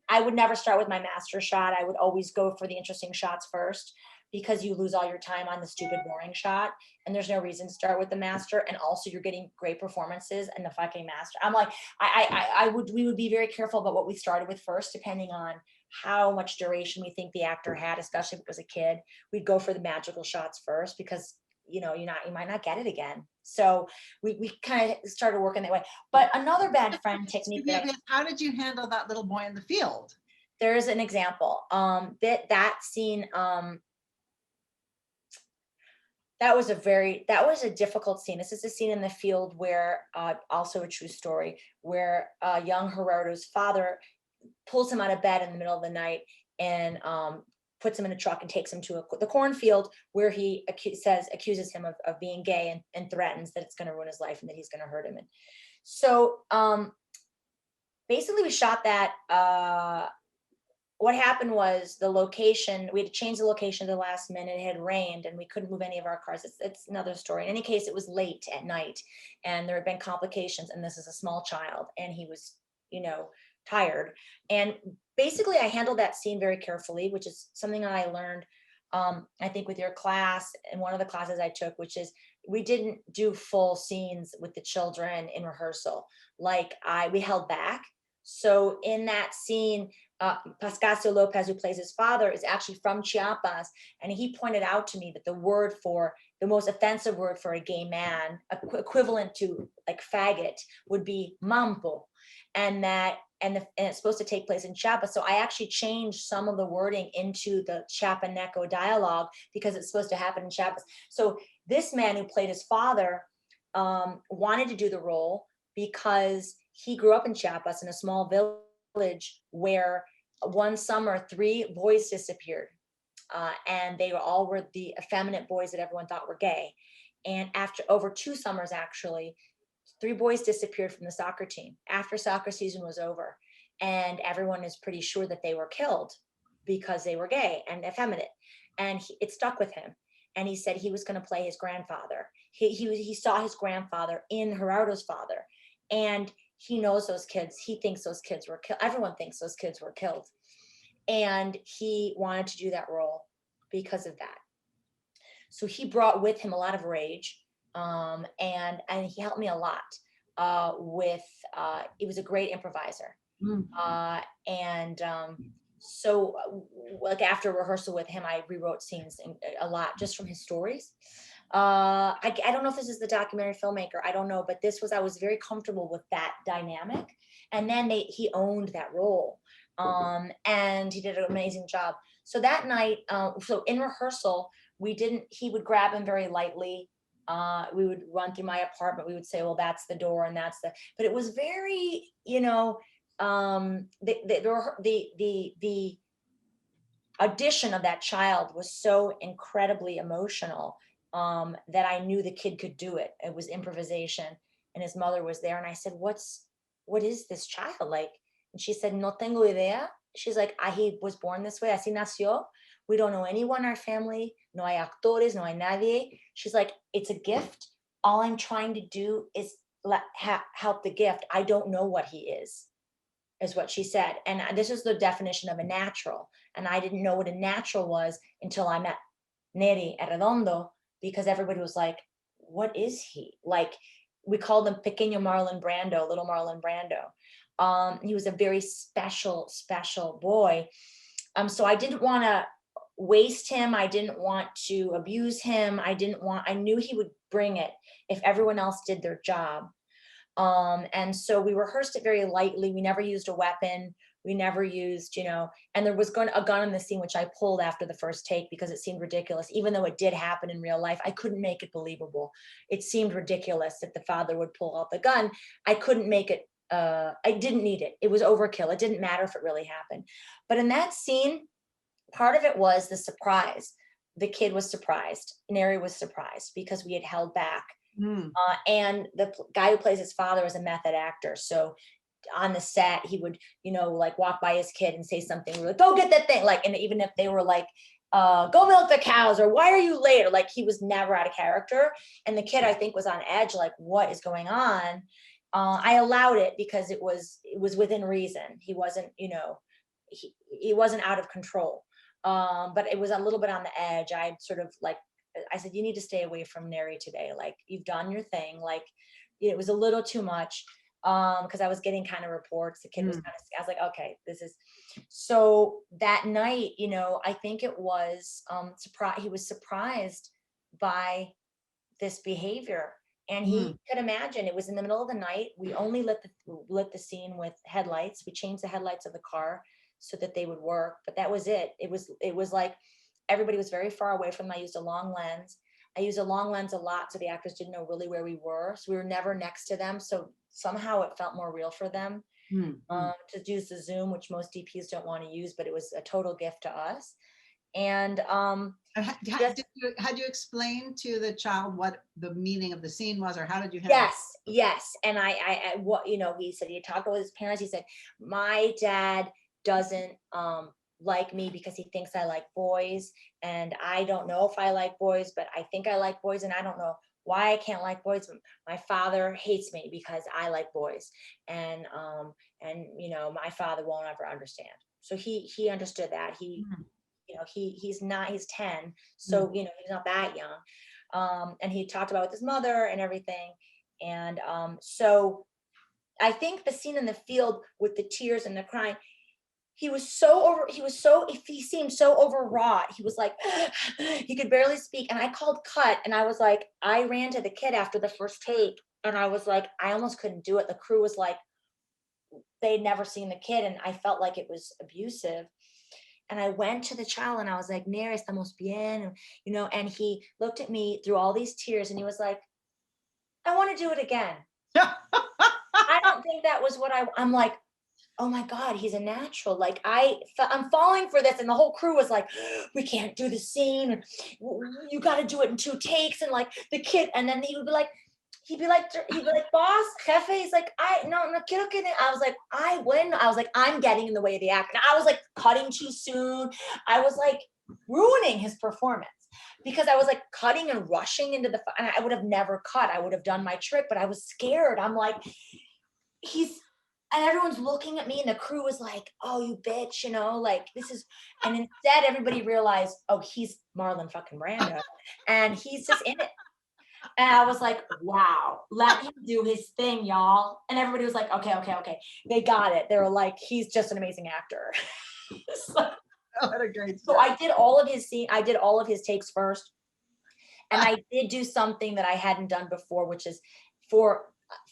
[SPEAKER 2] I would never start with my master shot. I would always go for the interesting shots first, because you lose all your time on the stupid boring shot, and there's no reason to start with the master. And also you're getting great performances and the fucking master. I'm like, we would be very careful about what we started with first, depending on how much duration we think the actor had, especially if it was a kid. We'd go for the magical shots first, because you might not get it again. So we kind of started working that way. But another bad friend technique.
[SPEAKER 1] How did you handle that little boy in the field?
[SPEAKER 2] There's an example. That scene, that was a difficult scene. This is a scene in the field where, also a true story, where young Gerardo's father pulls him out of bed in the middle of the night and puts him in a truck and takes him to the cornfield, where he accuses him of being gay and threatens that it's going to ruin his life and that he's going to hurt him. And so basically we shot that what happened was the location, we had to change the location at the last minute. It had rained and we couldn't move any of our cars. It's another story. In any case, it was late at night and there had been complications, and this is a small child and he was, tired. And basically I handled that scene very carefully, which is something that I learned, I think with your class and one of the classes I took, which is we didn't do full scenes with the children in rehearsal. We held back. So in that scene, Pascasio Lopez, who plays his father, is actually from Chiapas. And he pointed out to me that the most offensive word for a gay man, equivalent to like faggot, would be mampo. And it's supposed to take place in Chiapas. So I actually changed some of the wording into the Chiapaneco dialogue because it's supposed to happen in Chiapas. So this man who played his father wanted to do the role because he grew up in Chiapas in a small village where one summer 3 boys disappeared, and they were the effeminate boys that everyone thought were gay. And after over 2 summers, actually, 3 boys disappeared from the soccer team after soccer season was over, and everyone is pretty sure that they were killed because they were gay and effeminate. And it stuck with him. And he said he was going to play his grandfather. He saw his grandfather in Gerardo's father, and he knows those kids. He thinks those kids were killed. Everyone thinks those kids were killed. And he wanted to do that role because of that. So he brought with him a lot of rage, and he helped me a lot he was a great improviser. So like after rehearsal with him, I rewrote scenes a lot just from his stories. I don't know if this is the documentary Filmmaker, I don't know, but I was very comfortable with that dynamic. And then he owned that role, and he did an amazing job. So that night, so in rehearsal, he would grab him very lightly. We would run through my apartment. We would say, well, that's the door and but it was very, the audition of that child was so incredibly emotional, that I knew the kid could do it. It was improvisation, and his mother was there. And I said, what is this child like? And she said, no tengo idea. She's like, he was born this way. Así nació. We don't know anyone in our family. No hay actores, no hay nadie. She's like, it's a gift. All I'm trying to do is help the gift. I don't know what he is what she said. And this is the definition of a natural. And I didn't know what a natural was until I met Neri Arredondo, because everybody was like, what is he? Like, we called him Pequeño Marlon Brando, little Marlon Brando. He was a very special, special boy. So I didn't want to waste him. I didn't want to abuse him. I knew he would bring it if everyone else did their job. And so we rehearsed it very lightly. We never used a weapon. We never used, and there was a gun in the scene, which I pulled after the first take because it seemed ridiculous. Even though it did happen in real life, I couldn't make it believable. It seemed ridiculous that the father would pull out the gun. I couldn't make it, I didn't need it. It was overkill. It didn't matter if it really happened. But in that scene, part of it was the surprise. The kid was surprised. Neri was surprised because we had held back. And the guy who plays his father is a method actor. So on the set, he would, like walk by his kid and say something. We were like, go get that thing. Like, and even if they were like, go milk the cows, or why are you late? Or like, he was never out of character. And the kid, I think, was on edge. Like, what is going on? I allowed it because it was within reason. He wasn't, he wasn't out of control. But it was a little bit on the edge. I said, you need to stay away from Neri today. Like, you've done your thing. Like, it was a little too much, because I was getting kind of reports. The kid was I was like, okay, this is. So that night, I think it was he was surprised by this behavior. And he could imagine. It was in the middle of the night. We only lit the scene with headlights. We changed the headlights of the car so that they would work, but that was it. It was like everybody was very far away from them. I used a long lens. I used a long lens a lot, so the actors didn't know really where we were. So we were never next to them. So somehow it felt more real for them to use the zoom, which most DPs don't want to use, but it was a total gift to us. And
[SPEAKER 1] had you explain to the child what the meaning of the scene was, or how did you handle it?
[SPEAKER 2] Yes. And I what he said, he talked with his parents. He said, my dad doesn't like me because he thinks I like boys, and I don't know if I like boys, but I think I like boys, and I don't know why I can't like boys. But my father hates me because I like boys, and you know, my father won't ever understand. So he understood that. You know, he's 10, so you know, he's not that young. And he talked about with his mother and everything. And so I think the scene in the field with the tears and the crying, he seemed so overwrought. He was like, he could barely speak. And I called cut, and I was like, I ran to the kid after the first take, and I was like, I almost couldn't do it. The crew was like, they'd never seen the kid, and I felt like it was abusive. And I went to the child and I was like, Nere, estamos bien, you know, and he looked at me through all these tears and he was like, I want to do it again. I don't think that was what I'm like, oh my God, he's a natural. Like I'm falling for this. And the whole crew was like, we can't do the scene. You got to do it in 2 takes. And like the kid, and then he'd be like, boss, jefe. He's like, no quiero que. I was like, I win. I was like, I'm getting in the way of the act. And I was like cutting too soon. I was like ruining his performance because I was like cutting and rushing into the, and I would have never cut. I would have done my trick, but I was scared. I'm like, and everyone's looking at me, and the crew was like, oh, you bitch, you know, like this is, and instead everybody realized, oh, he's Marlon fucking Brando, and he's just in it. And I was like, wow, let him do his thing, y'all. And everybody was like, okay. They got it. They were like, he's just an amazing actor. So,
[SPEAKER 1] what a great
[SPEAKER 2] so I did all of his takes first. And I did do something that I hadn't done before, which is for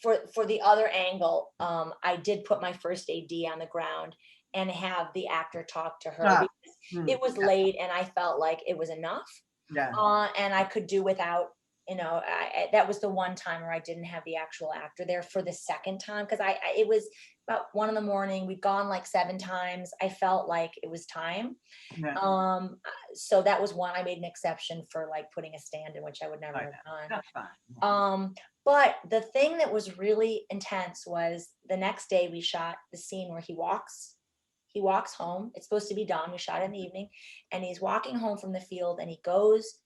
[SPEAKER 2] the other angle, I did put my first AD on the ground and have the actor talk to her because it was late and I felt like it was enough.
[SPEAKER 1] Yeah.
[SPEAKER 2] And I could do without, you know, that was the one time where I didn't have the actual actor there. For the second time, because it was about 1 a.m. We'd gone like 7 times. I felt like it was time.
[SPEAKER 3] Yeah.
[SPEAKER 2] So that was one. I made an exception for like putting a stand in, which I would never have done.
[SPEAKER 3] That's fine.
[SPEAKER 2] But the thing that was really intense was the next day we shot the scene where he walks home. It's supposed to be done. We shot it in the evening, and he's walking home from the field, and he goes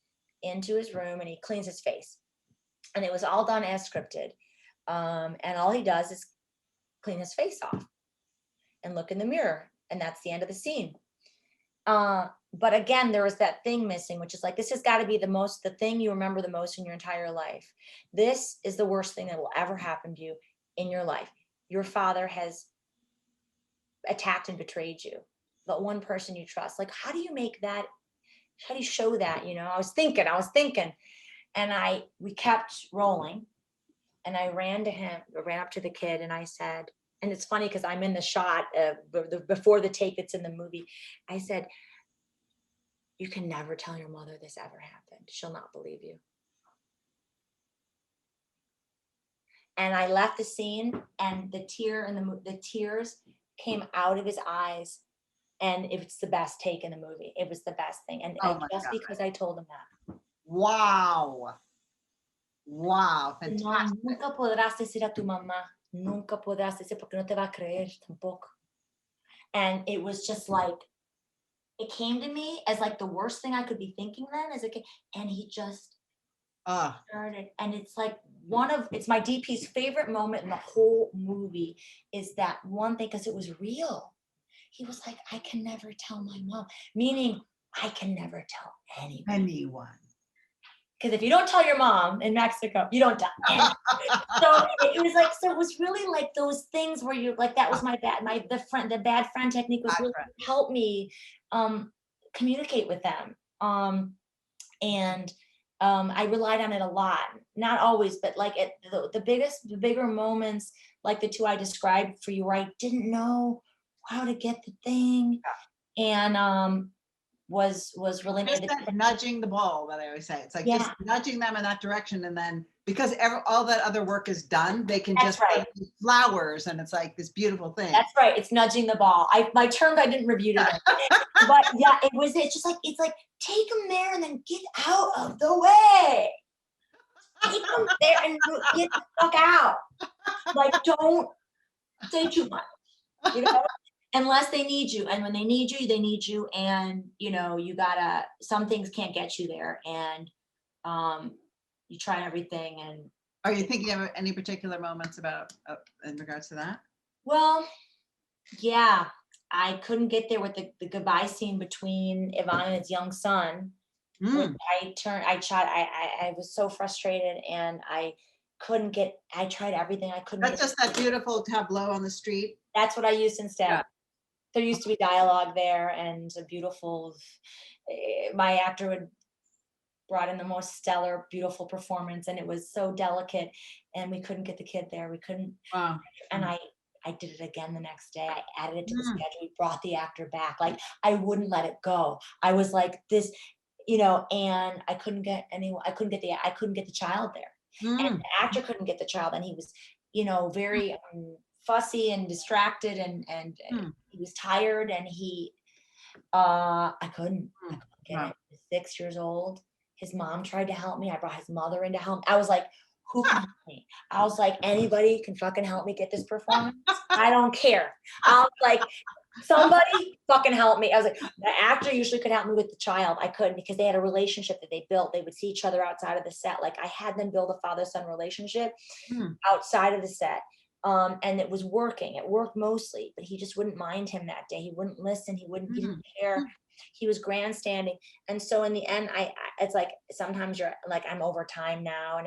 [SPEAKER 2] into his room and he cleans his face, and it was all done as scripted. And all he does is clean his face off and look in the mirror, and that's the end of the scene. But again, there was that thing missing, which is like, this has got to be the thing you remember the most in your entire life. This is the worst thing that will ever happen to you in your life. Your father has attacked and betrayed you, the one person you trust. Like, how do you make that? How do you show that? You know, I was thinking, and we kept rolling, and I ran up to the kid, and I said, and it's funny because I'm in the shot before the take that's in the movie. I said, you can never tell your mother this ever happened. She'll not believe you. And I left the scene, and the tears came out of his eyes, and it's the best take in the movie. It was the best thing, and just because I told him that.
[SPEAKER 1] Wow, fantastic.
[SPEAKER 2] No, nunca podrás decir a tu mamá. Nunca podrás decir porque no te va a creer tampoco. And it was just like, it came to me as like the worst thing I could be thinking then as a kid. And he just started. And it's like it's my DP's favorite moment in the whole movie is that one thing, because it was real. He was like, I can never tell my mom, meaning I can never tell anyone. Because if you don't tell your mom in Mexico, you don't die. So it was really like those things where you're like, that was the bad friend technique was really help me communicate with them. And I relied on it a lot, not always, but like the bigger moments, like the 2 I described for you, where I didn't know how to get the thing. And was really
[SPEAKER 1] just that nudging the ball that I always say. It's like just nudging them in that direction, and then because all that other work is done, they can put flowers, and it's like this beautiful thing.
[SPEAKER 2] That's right. It's nudging the ball. My term I didn't review today, but yeah, it's just like take them there and then get out of the way. Take them there and get the fuck out. Like, don't say too much. You know,
[SPEAKER 3] unless they need you. And when they need you, they need you. And, you know, you gotta, some things can't get you there. And you try everything. And
[SPEAKER 1] Are you thinking of any particular moments about in regards to that?
[SPEAKER 3] well, yeah, I couldn't get there with the goodbye scene between Ivan and his young son. Which I was so frustrated, and I tried everything. I couldn't
[SPEAKER 1] That's
[SPEAKER 3] get,
[SPEAKER 1] just that beautiful tableau on the street.
[SPEAKER 3] that's what I used instead.
[SPEAKER 1] Yeah.
[SPEAKER 3] There used to be dialogue there and a beautiful, my actor would brought in the most stellar, beautiful performance, and it was so delicate, and we couldn't get the kid there. We couldn't,
[SPEAKER 1] Wow.
[SPEAKER 3] and I did it again the next day. I added it to the
[SPEAKER 1] Mm.
[SPEAKER 3] schedule. We brought the actor back. Like, I wouldn't let it go. I was like this, you know, and I couldn't get anyone, I couldn't get the child there. And
[SPEAKER 1] Mm.
[SPEAKER 3] the actor couldn't get the child, and he was, you know, very fussy and distracted, and he was tired, and I couldn't get
[SPEAKER 1] Wow.
[SPEAKER 3] it. He was 6 years old. His mom tried to help me. I brought his mother in to help. I was like, who can help me? I was like, anybody can fucking help me get this performance. I don't care. I was like, somebody fucking help me. I was like, the actor usually could help me with the child. I couldn't, because they had a relationship that they built. They would see each other outside of the set. Like, I had them build a father-son relationship outside of the set. And it was working. It worked mostly, but he just wouldn't mind him that day. He wouldn't listen. He didn't care. He was grandstanding. And so in the end, it's like, sometimes you're like, I'm over time now, and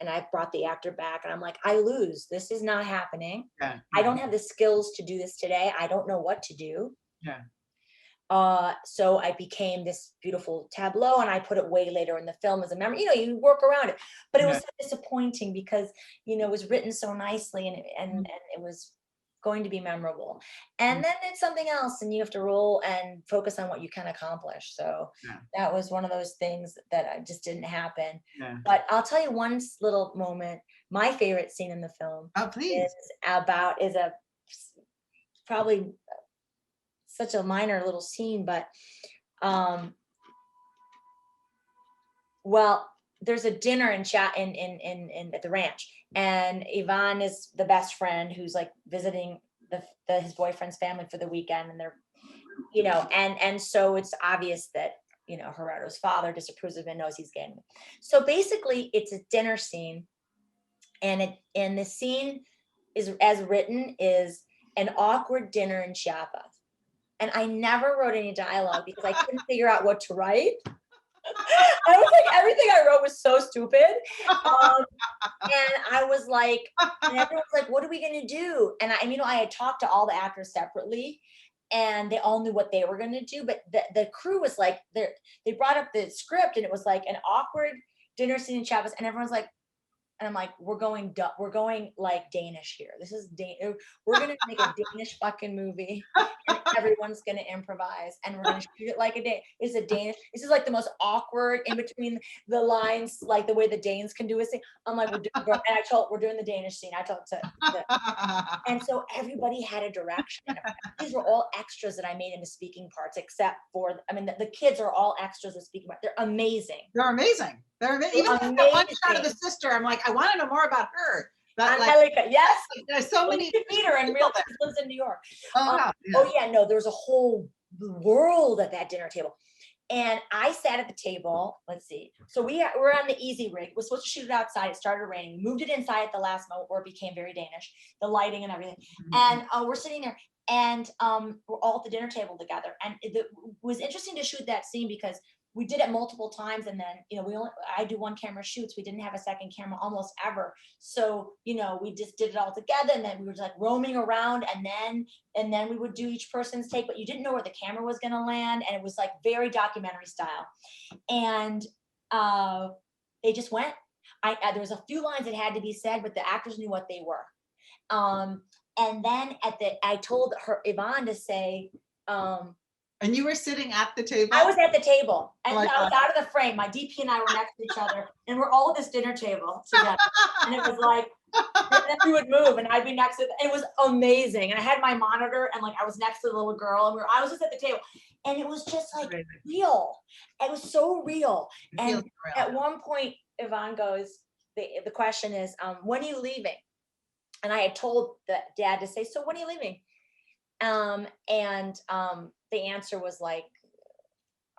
[SPEAKER 3] I brought the actor back, and I'm like, I lose. This is not happening.
[SPEAKER 1] Yeah.
[SPEAKER 3] I don't have the skills to do this today. I don't know what to do.
[SPEAKER 1] Yeah.
[SPEAKER 3] So I became this beautiful tableau, and I put it way later in the film as a memory. You know, you work around it, but it was so disappointing because, you know, it was written so nicely, and it was going to be memorable. And then it's something else, and you have to roll and focus on what you can accomplish. So that was one of those things that just didn't happen.
[SPEAKER 1] Yeah.
[SPEAKER 3] But I'll tell you one little moment. My favorite scene in the film
[SPEAKER 1] Oh, please.
[SPEAKER 3] is probably such a minor little scene, but well, there's a dinner in at the ranch, and Ivan is the best friend who's like visiting his boyfriend's family for the weekend, and they're, you know, and so it's obvious that, you know, Gerardo's father disapproves of him and knows he's gay. So basically, it's a dinner scene, and the scene is, as written, is an awkward dinner in Chiapas. And I never wrote any dialogue because I couldn't figure out what to write. I was like, everything I wrote was so stupid. And I was like, and everyone's like, what are we going to do? And I had talked to all the actors separately, and they all knew what they were going to do. But the crew was like, they brought up the script, and it was like an awkward dinner scene in Chiapas. And everyone's like, and I'm like, we're going like Danish here. This is we're gonna make a Danish fucking movie, and everyone's gonna improvise, and we're gonna shoot it like a Dane. This is like the most awkward in between the lines, like the way the Danes can do a scene. I'm like, we're doing the Danish scene. I told and so everybody had a direction. These were all extras that I made into speaking parts, except for, the kids are all extras with speaking parts. They're amazing.
[SPEAKER 1] They're amazing. Even the one shot of the sister, I'm like, I want to know more about her.
[SPEAKER 3] Angelica, yes.
[SPEAKER 1] There's so many.
[SPEAKER 3] You meet her in real time. She lives in New York.
[SPEAKER 1] Oh,
[SPEAKER 3] No, there was a whole world at that dinner table. And I sat at the table. Let's see. So we're on the easy rig. We're supposed to shoot it outside. It started raining. Moved it inside at the last moment where it became very Danish, the lighting and everything. And we're sitting there, and we're all at the dinner table together. And it was interesting to shoot that scene because we did it multiple times, and then, you know, I do one camera shoots. We didn't have a second camera almost ever. So, you know, we just did it all together, and then we were just like roaming around, and then we would do each person's take, but you didn't know where the camera was going to land. And it was like very documentary style. And they just went. There was a few lines that had to be said, but the actors knew what they were. And then I told Yvonne to say,
[SPEAKER 1] and you were sitting at the table?
[SPEAKER 3] I was at the table, and I was out of the frame. My DP and I were next to each other, and we're all at this dinner table together. And it was like, and then we would move, and I'd be next to it. It was amazing. And I had my monitor, and like I was next to the little girl, and I was just at the table. And it was just like real. It was so real. And at one point, Yvonne goes, the question is, when are you leaving? And I had told the dad to say, so when are you leaving? The answer was like,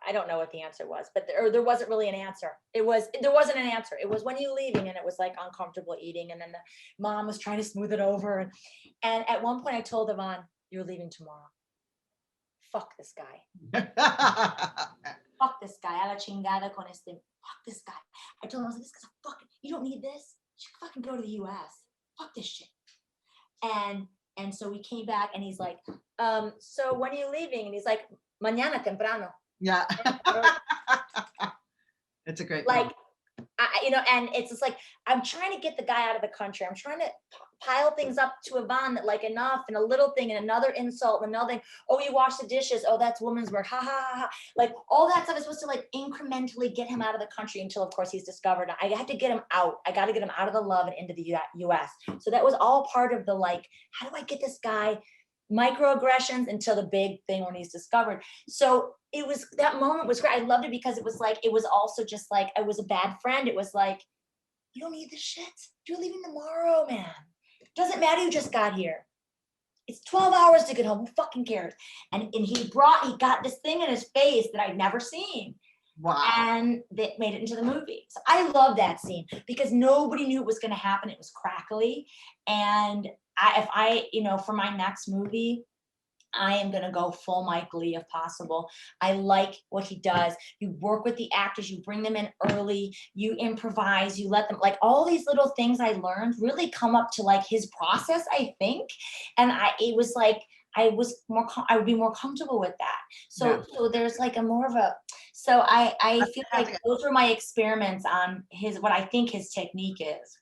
[SPEAKER 3] I don't know what the answer was, but there wasn't really an answer. There wasn't an answer. It was, when are you leaving? And it was like uncomfortable eating. And then the mom was trying to smooth it over. And at one point I told Yvonne, you're leaving tomorrow. Fuck this guy. Fuck this guy. A la chingada con este. Fuck this guy. I told him, I was like, this guy's a fucking, you don't need this. You should fucking go to the US. Fuck this shit. And so we came back and he's like, so when are you leaving? And he's like, mañana temprano.
[SPEAKER 1] Yeah. It's a great
[SPEAKER 3] Like,
[SPEAKER 1] film.
[SPEAKER 3] and it's just like, I'm trying to get the guy out of the country. I'm trying to pile things up to Yvonne that like enough and a little thing and another insult and another thing. Oh, you wash the dishes. Oh, that's woman's work. Ha ha ha. Like all that stuff is supposed to like incrementally get him out of the country until of course he's discovered. I had to get him out. I got to get him out of the love and into the US. So that was all part of the like, how do I get this guy microaggressions until the big thing when he's discovered. So it was, that moment was great. I loved it because it was like, it was also just like, I was a bad friend. It was like, you don't need this shit. You're leaving tomorrow, man. Doesn't matter, you just got here. It's 12 hours to get home. Who fucking cares? And he got this thing in his face that I'd never seen.
[SPEAKER 1] Wow.
[SPEAKER 3] And that made it into the movie. So I love that scene because nobody knew it was going to happen. It was crackly. And if I, for my next movie, I am going to go full Mike Lee if possible. I like what he does. You work with the actors, you bring them in early, you improvise, you let them, like all these little things I learned really come up to like his process, I think. And it was like, I would be more comfortable with that. So there's like so I feel like those were my experiments on what I think his technique is.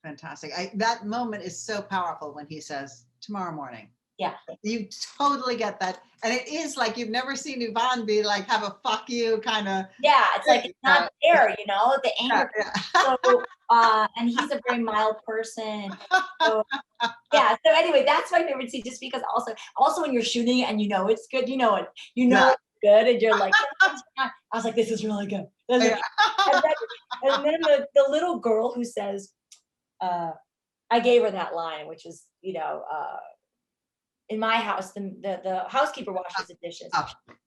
[SPEAKER 1] Fantastic. That moment is so powerful when he says, tomorrow morning.
[SPEAKER 3] Yeah.
[SPEAKER 1] You totally get that. And it is like, you've never seen Yvonne be like, have a fuck you kind of.
[SPEAKER 3] Yeah. It's like, it's not there, the anger.
[SPEAKER 1] Yeah.
[SPEAKER 3] So, and he's a very mild person. So, yeah. So anyway, that's my favorite scene, just because also when you're shooting and it's good, it's good. And you're like, I was like, this is really good. And then the little girl who says, I gave her that line, which is, in my house, the housekeeper washes the dishes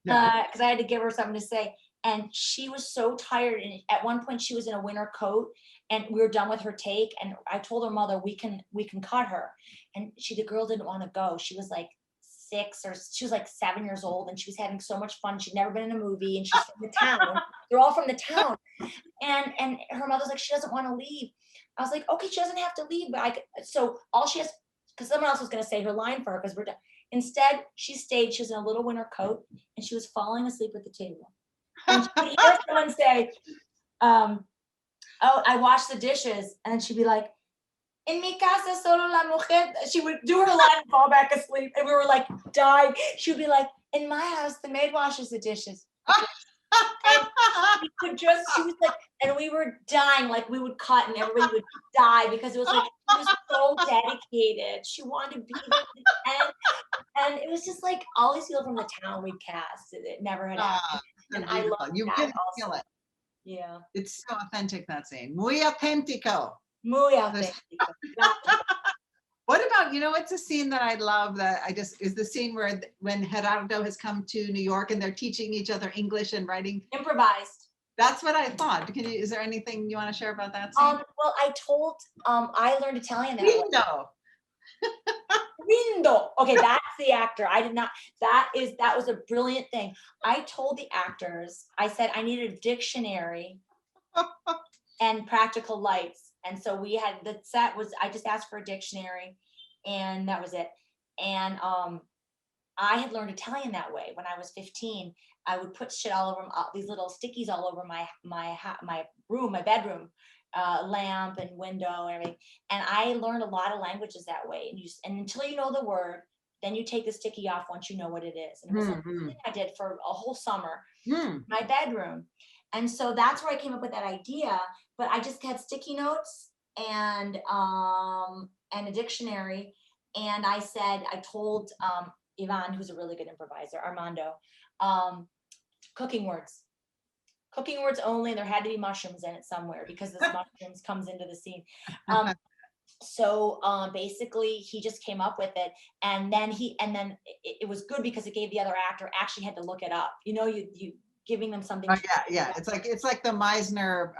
[SPEAKER 3] because I had to give her something to say. And she was so tired. And at one point she was in a winter coat and we were done with her take. And I told her mother, we can cut her. And the girl didn't want to go. She was like 6 or she was like 7 years old and she was having so much fun. She'd never been in a movie and she's from the town. They're all from the town. And her mother's like, she doesn't want to leave. I was like, okay, she doesn't have to leave, but so all she has, because someone else was going to say her line for her because we're done. Instead, she stayed. She was in a little winter coat and she was falling asleep at the table. And she would hear someone say, oh, I wash the dishes. And then she'd be like, en mi casa solo la mujer. She would do her line and fall back asleep. And we were like dying. She would be like, in my house, the maid washes the dishes. And she was like, and we were dying, like we would cut and everybody would die because it was like, she was so dedicated. She wanted to be there to the end. And it was just like all these people from the town we'd cast. It never had happened. And I love
[SPEAKER 1] you
[SPEAKER 3] that
[SPEAKER 1] feel it.
[SPEAKER 3] Yeah.
[SPEAKER 1] It's so authentic, that scene. Muy auténtico.
[SPEAKER 3] Muy auténtico.
[SPEAKER 1] What about, it's a scene that I love is the scene when Gerardo has come to New York and they're teaching each other English and writing.
[SPEAKER 3] Improvised.
[SPEAKER 1] That's what I thought. Is there anything you want to share about that scene?
[SPEAKER 3] Well, I learned Italian that way.
[SPEAKER 1] Rindo.
[SPEAKER 3] Okay, that's the actor. I did not, that was a brilliant thing. I told the actors, I said, I needed a dictionary and practical lights. And so we had, the set was, I just asked for a dictionary and that was it. And I had learned Italian that way. When I was 15, I would put shit all over, these little stickies all over my room, my bedroom, lamp and window and everything. And I learned a lot of languages that way. And until you know the word, then you take the sticky off once you know what it is. And it was like something I did for a whole summer, my bedroom. And so that's where I came up with that idea. But I just had sticky notes and a dictionary. And I told Yvonne, who's a really good improviser, Armando, cooking words only. There had to be mushrooms in it somewhere because this mushrooms comes into the scene. So basically he just came up with it, and then it was good because it gave the other actor actually had to look it up. You know, you giving them something
[SPEAKER 1] Oh,
[SPEAKER 3] to
[SPEAKER 1] yeah. It's like the Meisner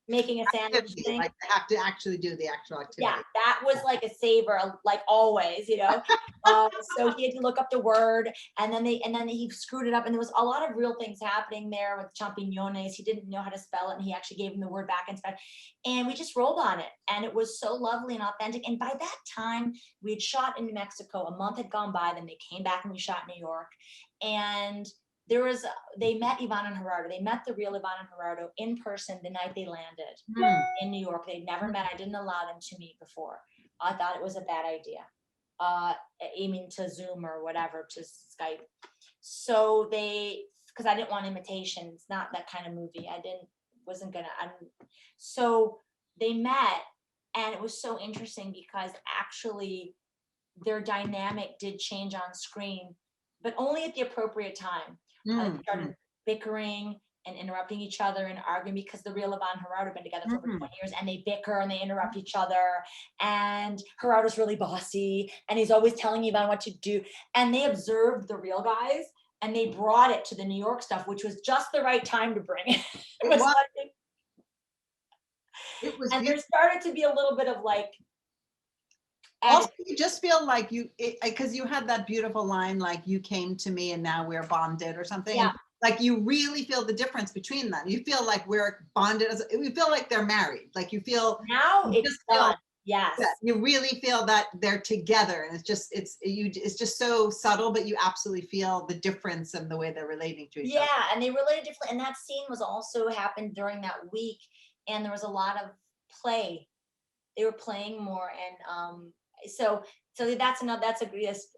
[SPEAKER 3] making a sandwich
[SPEAKER 1] activity,
[SPEAKER 3] thing.
[SPEAKER 1] like they have to actually do the actual activity.
[SPEAKER 3] Yeah, that was like a saver, like always, you know. So he had to look up the word, and then he screwed it up, and there was a lot of real things happening there with champiñones. He didn't know how to spell it, and he actually gave him the word back and spelled, and we just rolled on it, and it was so lovely and authentic. And by that time, we had shot in New Mexico. A month had gone by. Then they came back and we shot in New York, and they met Iván and Gerardo. They met the real Iván and Gerardo in person the night they landed in New York. They'd never met. I didn't allow them to meet before. I thought it was a bad idea. Aiming to Zoom or whatever, to Skype. So because I didn't want imitation. It's not that kind of movie. So they met, and it was so interesting because actually their dynamic did change on screen, but only at the appropriate time. They started bickering and interrupting each other and arguing because the real Iván and Gerardo have been together for over 20 years, and they bicker and they interrupt each other, and Gerardo's really bossy and he's always telling Iván what to do, and they observed the real guys and they brought it to the New York stuff, which was just the right time to bring it. It was and there started to be a little bit of like,
[SPEAKER 1] also, you just feel like because you had that beautiful line, like you came to me and now we're bonded or something.
[SPEAKER 3] Yeah.
[SPEAKER 1] And, like you really feel the difference between them. You feel like we're bonded. You feel like they're married. Like you feel
[SPEAKER 3] now it's done. Yes.
[SPEAKER 1] You really feel that they're together, and it's just so subtle, but you absolutely feel the difference in the way they're relating to each other.
[SPEAKER 3] Yeah, and they related differently. And that scene was also happened during that week, and there was a lot of play. They were playing more, and so that's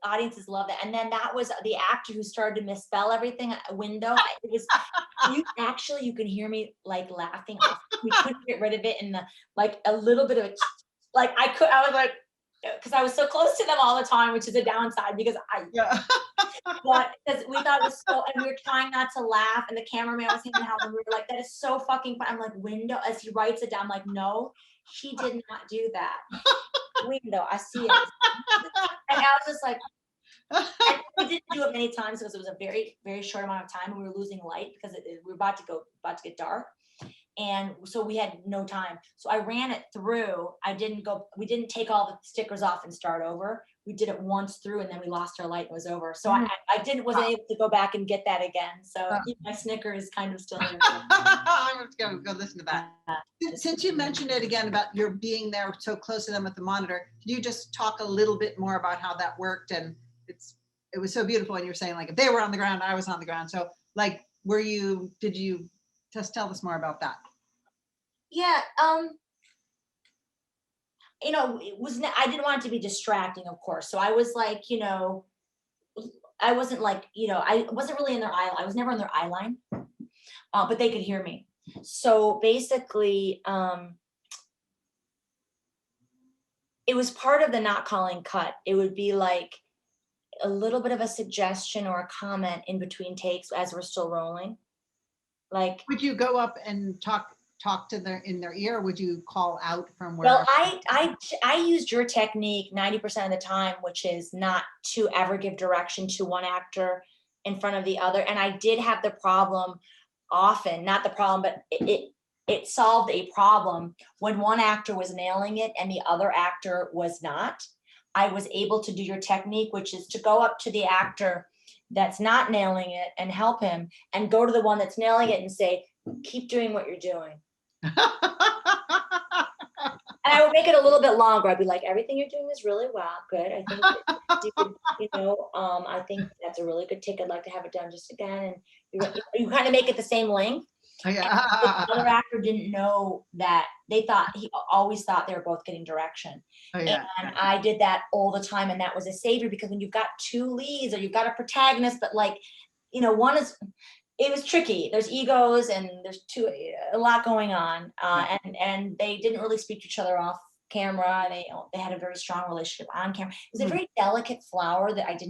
[SPEAKER 3] audiences love that. And then that was the actor who started to misspell everything. A window. It was you can hear me like laughing. We couldn't get rid of it, and like a little bit of it. Like I was like, because I was so close to them all the time, which is a downside because but because we thought it was so, and we were trying not to laugh, and the cameraman was hanging out, and we were like, that is so fucking fun. I'm like, window, as he writes it down, I'm like, no, he did not do that. Window, I see it. And I was just like, and we didn't do it many times because it was a very, very short amount of time, and we were losing light because we were about to get dark. And so we had no time. So I ran it through. We didn't take all the stickers off and start over. We did it once through, and then we lost our light and it was over. So I wasn't able to go back and get that again. So my Snicker is kind of still there.
[SPEAKER 1] I'm just gonna go listen to that. Since you mentioned it again about your being there so close to them with the monitor, can you just talk a little bit more about how that worked? And it was so beautiful. And you're saying like, if they were on the ground, I was on the ground. So like, did you just tell us more about that?
[SPEAKER 3] Yeah. I didn't want it to be distracting, of course. So I was like, I wasn't like, I wasn't really in their eye. I was never in their eye line, but they could hear me. So basically, it was part of the not calling cut. It would be like a little bit of a suggestion or a comment in between takes as we're still rolling. Like,
[SPEAKER 1] would you go up and talk to in their ear? Or would you call out from where?
[SPEAKER 3] Well, I used your technique 90% of the time, which is not to ever give direction to one actor in front of the other. And I did have the problem often, not the problem, but it solved a problem when one actor was nailing it and the other actor was not. I was able to do your technique, which is to go up to the actor that's not nailing it and help him, and go to the one that's nailing it and say, keep doing what you're doing. And I would make it a little bit longer. I'd be like, everything you're doing is really well, good. I think I think that's a really good take. I'd like to have it done just again. And you kind of make it the same length. And the other actor didn't know that. He always thought they were both getting direction. And I did that all the time, and that was a savior, because when you've got two leads or you've got a protagonist, but like, it was tricky. There's egos and there's a lot going on, and they didn't really speak to each other off camera. They had a very strong relationship on camera. It was a very delicate flower that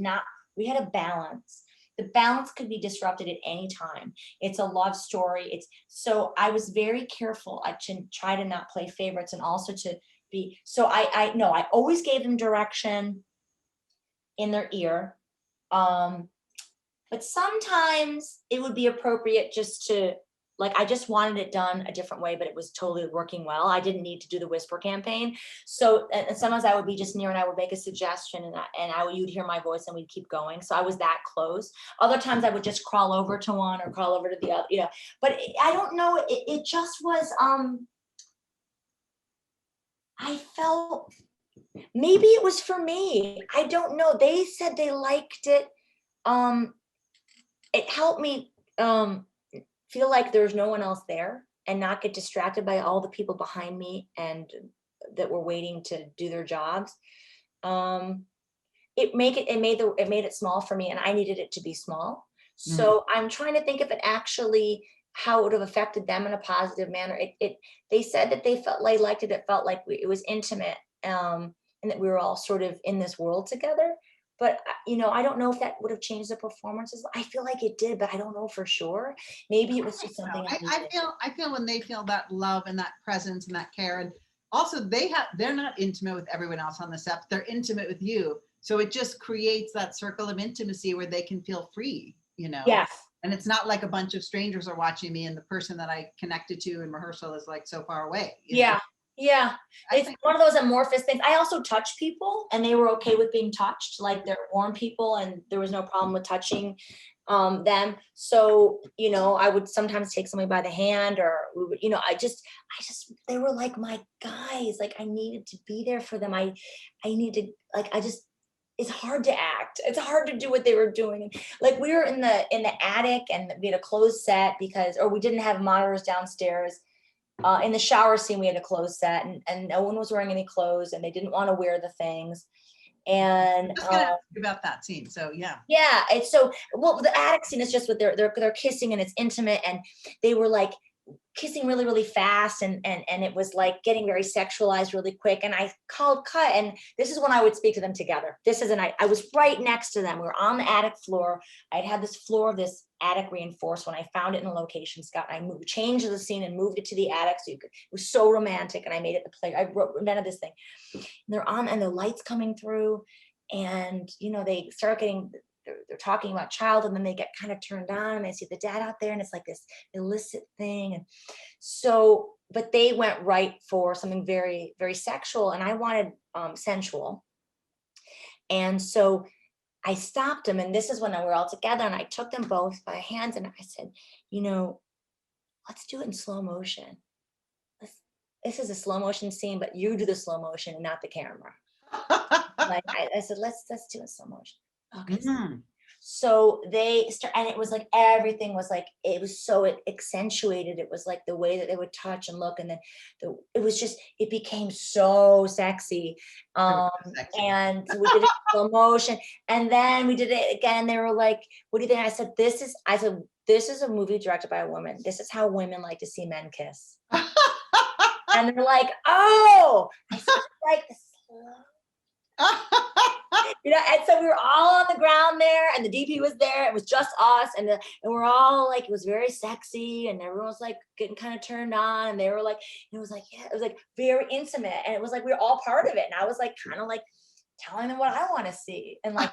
[SPEAKER 3] we had a balance. The balance could be disrupted at any time. It's a love story. So I was very careful to try to not play favorites, and also to be, so I no, I always gave them direction in their ear. But sometimes it would be appropriate just to, like, I just wanted it done a different way, but it was totally working well. I didn't need to do the whisper campaign. So, and sometimes I would be just near and I would make a suggestion, and you'd hear my voice and we'd keep going. So I was that close. Other times I would just crawl over to one or crawl over to the other, but I don't know. It just was, I felt maybe it was for me. I don't know. They said they liked it. It helped me feel like there's no one else there and not get distracted by all the people behind me and that were waiting to do their jobs. It made it small for me, and I needed it to be small. So I'm trying to think if it actually, how it would have affected them in a positive manner. They said that they felt like liked it. It felt like it was intimate, and that we were all sort of in this world together. But, I don't know if that would have changed the performances. I feel like it did, but I don't know for sure. Maybe it was just something I needed.
[SPEAKER 1] I feel when they feel that love and that presence and that care, and also they're not intimate with everyone else on the set, but they're intimate with you. So it just creates that circle of intimacy where they can feel free,
[SPEAKER 3] Yes.
[SPEAKER 1] And it's not like a bunch of strangers are watching me and the person that I connected to in rehearsal is like so far away.
[SPEAKER 3] Yeah. Yeah, it's one of those amorphous things. I also touch people, and they were okay with being touched. Like, they're warm people, and there was no problem with touching them. So, I would sometimes take somebody by the hand, or we would, I just, they were like my guys. Like, I needed to be there for them. I need to, like, it's hard to act. It's hard to do what they were doing. Like, we were in the attic, and we had a closed set or we didn't have monitors downstairs. In the shower scene, we had a closed set, and no one was wearing any clothes, and they didn't want to wear the things. And
[SPEAKER 1] I'm just gonna ask you about that scene. So yeah.
[SPEAKER 3] Yeah, it's the attic scene is just what they're kissing, and it's intimate, and they were like kissing really, really fast, and it was like getting very sexualized really quick. And I called cut, and this is when I would speak to them together. I was right next to them. We were on the attic floor. I'd had this floor of this attic reinforced when I found it in a location scout. I changed the scene and moved it to the attic. So it was so romantic, and I made it the play. I invented this thing. And they're on, and the lights coming through, and they start getting, they're talking about child, and then they get kind of turned on, and I see the dad out there, and it's like this illicit thing. And so, but they went right for something very, very sexual, and I wanted sensual. And so I stopped them, and this is when we were all together, and I took them both by hands, and I said, let's do it in slow motion. This is a slow motion scene, but you do the slow motion and not the camera. Like, I said, let's do it in slow motion. Okay. So they start, and it was like, everything was like, it was so accentuated. It was like the way that they would touch and look, and then it became so sexy. And we did it in slow motion, and then we did it again. They were like, what do you think? I said, this is a movie directed by a woman. This is how women like to see men kiss. And they're like, oh, I said, like the slow. And so we were all on the ground there, and the DP was there. It was just us, and we're all like, it was very sexy, and everyone was like getting kind of turned on, and they were like, it was like, yeah, it was like very intimate, and it was like we were all part of it. And I was like kind of like telling them what I want to see, and like,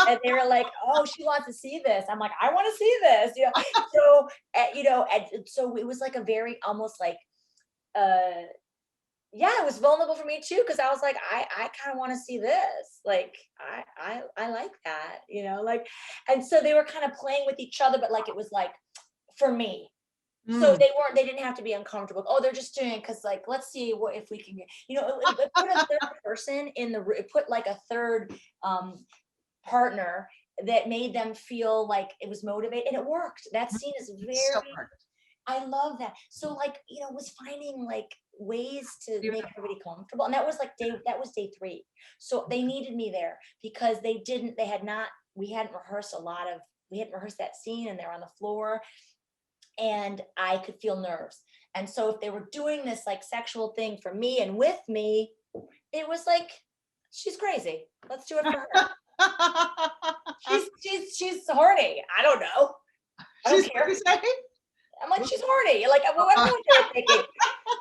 [SPEAKER 3] and they were like, oh, she wants to see this. I'm like, I want to see this, So and so it was like a very almost like yeah, it was vulnerable for me too, because I was like, I kind of want to see this. Like, I like that, like, and so they were kind of playing with each other, but like, it was like for me. So they didn't have to be uncomfortable. Oh, they're just doing it because, like, let's see if we can get, it put a third person it put like a third partner that made them feel like it was motivated, and it worked. That scene is very, I love that. So like, was finding like ways to make everybody comfortable. And that was day 3. So they needed me there because we hadn't rehearsed that scene, and they're on the floor, and I could feel nerves. And so if they were doing this like sexual thing for me and with me, it was like, she's crazy. Let's do it for her. She's horny. I don't know. I don't care. I'm like, she's horny. Like, whatever they're thinking.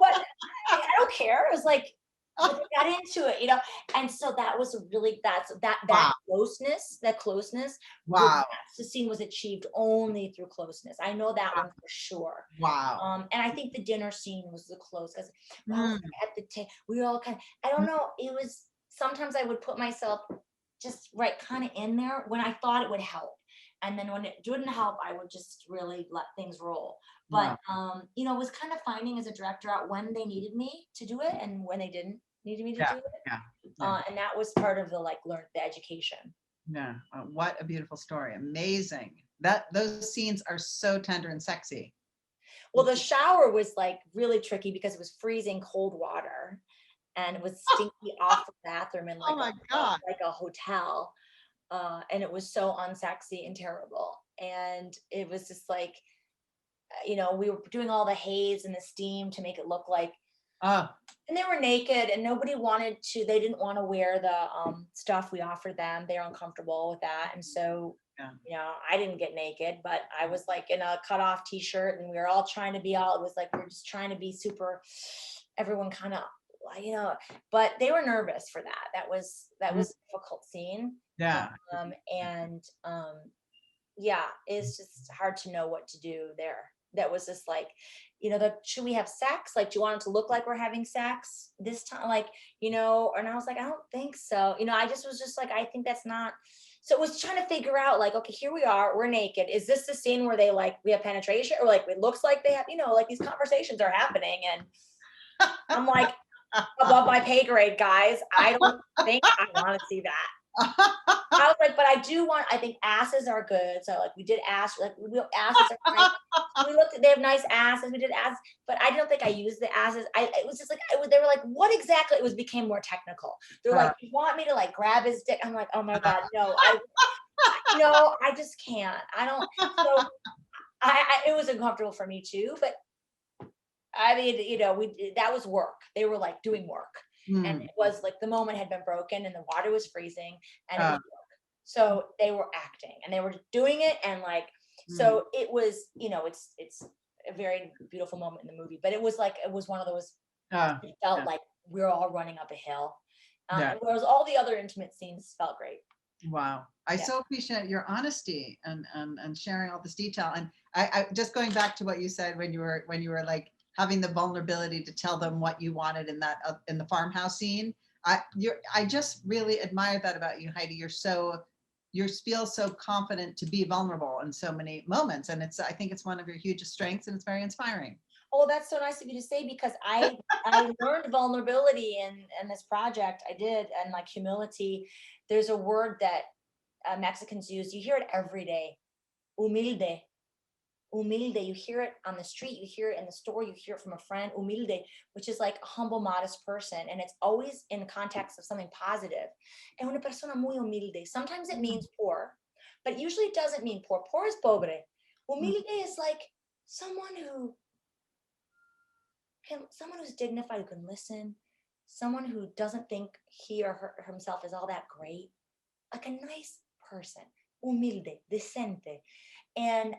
[SPEAKER 3] But I don't care. It was like, but they got into it, and so that was really, that
[SPEAKER 1] Wow.
[SPEAKER 3] closeness,
[SPEAKER 1] Wow.
[SPEAKER 3] the scene was achieved only through closeness. I know that one for sure.
[SPEAKER 1] Wow.
[SPEAKER 3] And I think the dinner scene was the close, because
[SPEAKER 1] Mm.
[SPEAKER 3] at the table, we all kind of, I don't know, it was, sometimes I would put myself just right kind of in there when I thought it would help. And then when it didn't help, I would just really let things roll. But, it was kind of finding as a director out when they needed me to do it and when they didn't need me to
[SPEAKER 1] Yeah.
[SPEAKER 3] do it.
[SPEAKER 1] Yeah.
[SPEAKER 3] And that was part of the the education.
[SPEAKER 1] Yeah. What a beautiful story. Amazing. Those scenes are so tender and sexy.
[SPEAKER 3] Well, the shower was like really tricky because it was freezing cold water and it was stinky off the bathroom in
[SPEAKER 1] Oh my God.
[SPEAKER 3] like a hotel. And it was so unsexy and terrible. And it was just like, we were doing all the haze and the steam to make it look like,
[SPEAKER 1] Oh,
[SPEAKER 3] and they were naked and they didn't want to wear the stuff we offered them. They're uncomfortable with that. And so,
[SPEAKER 1] yeah.
[SPEAKER 3] I didn't get naked, but I was like in a cut off t-shirt and we were all trying to be it was like, we we're just trying to be super, everyone kind of, but they were nervous for that. That was a difficult scene.
[SPEAKER 1] Yeah.
[SPEAKER 3] Yeah, it's just hard to know what to do there. That was just like, should we have sex? Like, do you want it to look like we're having sex this time? Like, and I was like, I don't think so. I just was just like, I think that's not. So it was trying to figure out like, okay, here we are, we're naked. Is this the scene where we have penetration, or like, it looks like they have, like these conversations are happening. And I'm like, above my pay grade, guys. I don't think I want to see that. I was like, but I think asses are good. So like we did ass, asses are nice. They have nice asses. We did asses, but I don't think I used the asses. It was just like, they were like, what exactly? Became more technical. They're like, you want me to like grab his dick? I'm like, oh my God, no, I just can't. I don't. So it was uncomfortable for me too, but I mean, that was work. They were like doing work. And it was like the moment had been broken and the water was freezing and it was work. So they were acting and they were doing it. And like, so it was, it's a very beautiful moment in the movie, but it was one of those, it felt like we were all running up a hill. Whereas all the other intimate scenes felt great.
[SPEAKER 1] Wow. I so appreciate your honesty and sharing all this detail. And I just going back to what you said when you were like having the vulnerability to tell them what you wanted in that in the farmhouse scene. I just really admire that about you, Heidi. You feel so confident to be vulnerable in so many moments. And I think it's one of your hugest strengths and it's very inspiring.
[SPEAKER 3] Oh, that's so nice of you to say, because I learned vulnerability in this project. I did. And like humility, there's a word that Mexicans use. You hear it every day. Humilde. Humilde. You hear it on the street. You hear it in the store. You hear it from a friend. Humilde, which is like a humble, modest person. And it's always in the context of something positive. And una persona muy humilde. Sometimes it means poor, but usually it doesn't mean poor. Poor is pobre. Humilde is like someone who's dignified, who can listen, someone who doesn't think he or himself is all that great, like a nice person, humilde, decente. And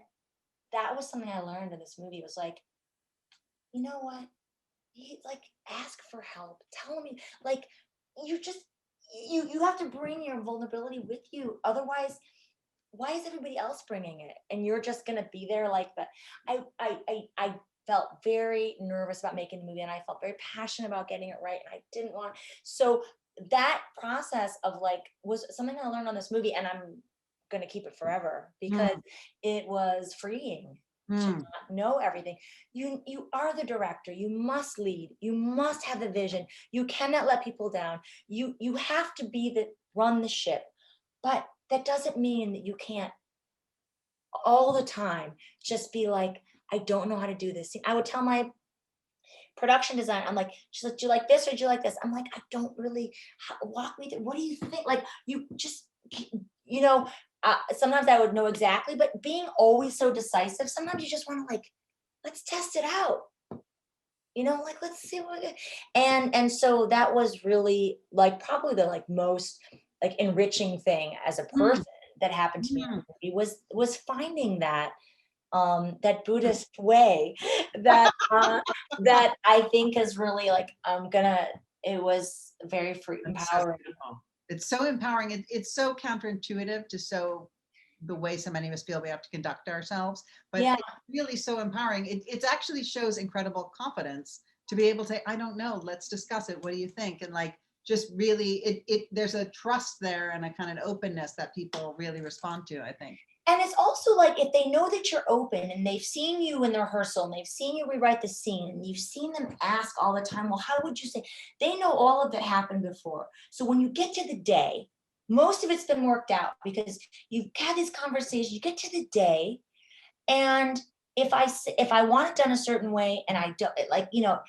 [SPEAKER 3] that was something I learned in this movie. It was like, you know what? Like, ask for help. Tell me, like, you have to bring your vulnerability with you. Otherwise, why is everybody else bringing it? And you're just gonna be there like that. I felt very nervous about making the movie, and I felt very passionate about getting it right, and I didn't want. So that process of like was something I learned on this movie, and I'm gonna keep it forever because it was freeing to not know everything. You are the director. You must lead. You must have the vision. You cannot let people down. You have to run the ship, but that doesn't mean that you can't all the time just be like, I don't know how to do this. I would tell my production designer, I'm like, she's like, do you like this or do you like this? I'm like, I don't really, walk me through. What do you think? Like, you just, sometimes I would know exactly, but being always so decisive, sometimes you just want to like, let's test it out. Like, let's see what, and so that was really like probably the like most like enriching thing as a person that happened to me in the movie was finding that Buddhist way that that I think is really like gonna it was very free, empowering.
[SPEAKER 1] It's so empowering. It's so counterintuitive to the way so many of us feel we have to conduct ourselves, but
[SPEAKER 3] Yeah.
[SPEAKER 1] it's really so empowering. It actually shows incredible confidence to be able to say, I don't know, let's discuss it. What do you think? And like, just really, there's a trust there and a kind of openness that people really respond to, I think.
[SPEAKER 3] And it's also like, if they know that you're open and they've seen you in the rehearsal and they've seen you rewrite the scene and you've seen them ask all the time, well, how would you say? They know all of that happened before. So when you get to the day, most of it's been worked out because you've had these conversations, you get to the day, and if I want it done a certain way and I don't, like, you know,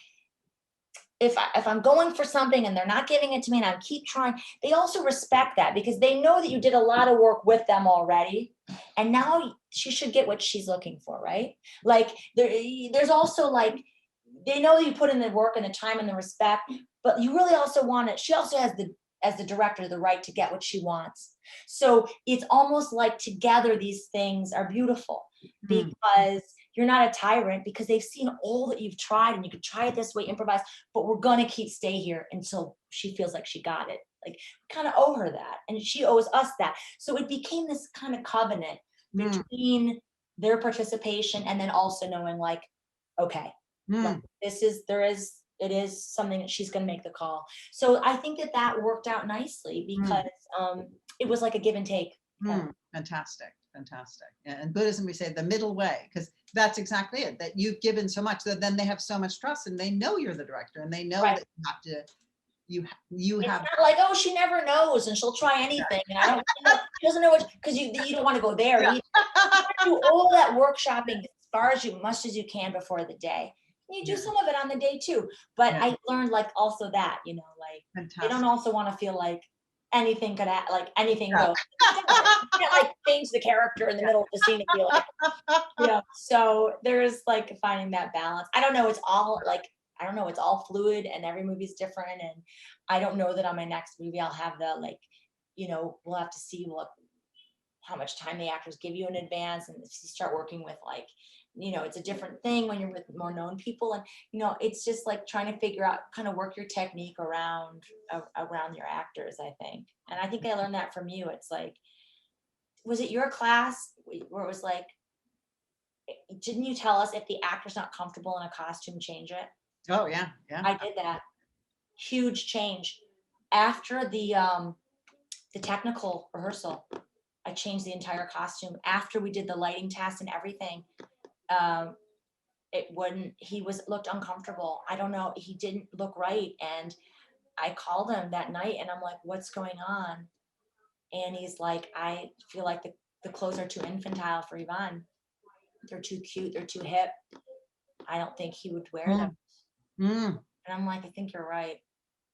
[SPEAKER 3] if I'm going for something and they're not giving it to me and I keep trying, they also respect that because they know that you did a lot of work with them already. And now she should get what she's looking for, right? Like there's also like, they know that you put in the work and the time and the respect, but you really also want it. She also has as the director, the right to get what she wants. So it's almost like together these things are beautiful because you're not a tyrant, because they've seen all that you've tried and you could try it this way, improvise, but we're gonna stay here until she feels like she got it. Like we kind of owe her that and she owes us that. So it became this kind of covenant between their participation and then also knowing like, okay, like it is something that she's going to make the call. So I think that worked out nicely because it was like a give and take.
[SPEAKER 1] Fantastic. Yeah, in Buddhism, we say the middle way, because that's exactly it, that you've given so much that then they have so much trust and they know you're the director and they know that you have to, you
[SPEAKER 3] it's
[SPEAKER 1] have
[SPEAKER 3] not like, oh, she never knows and she'll try anything. And I don't, she doesn't know what, because you don't want to go there. You do all that workshopping as far as much as you can before the day. And you do some of it on the day too. But I learned like also that, you know, like they don't also want to feel like anything could like anything goes. You can't like change the character in the middle of the scene and be like, you know, so there's like finding that balance. I don't know, it's all like, I don't know, it's all fluid and every movie's different. And I don't know that on my next movie I'll have the like, you know, we'll have to see how much time the actors give you in advance. And if you start working with like, you know, it's a different thing when you're with more known people. And, you know, it's just like trying to figure out, kind of work your technique around your actors, I think. And I think I learned that from you. It's like, was it your class where it was like, didn't you tell us if the actor's not comfortable in a costume, change it?
[SPEAKER 1] Oh yeah.
[SPEAKER 3] I did that. Huge change. After the technical rehearsal, I changed the entire costume. After we did the lighting test and everything, he looked uncomfortable. I don't know, he didn't look right. And I called him that night and I'm like, what's going on? And he's like, I feel like the clothes are too infantile for Yvonne. They're too cute, they're too hip. I don't think he would wear them. And I'm like, I think you're right.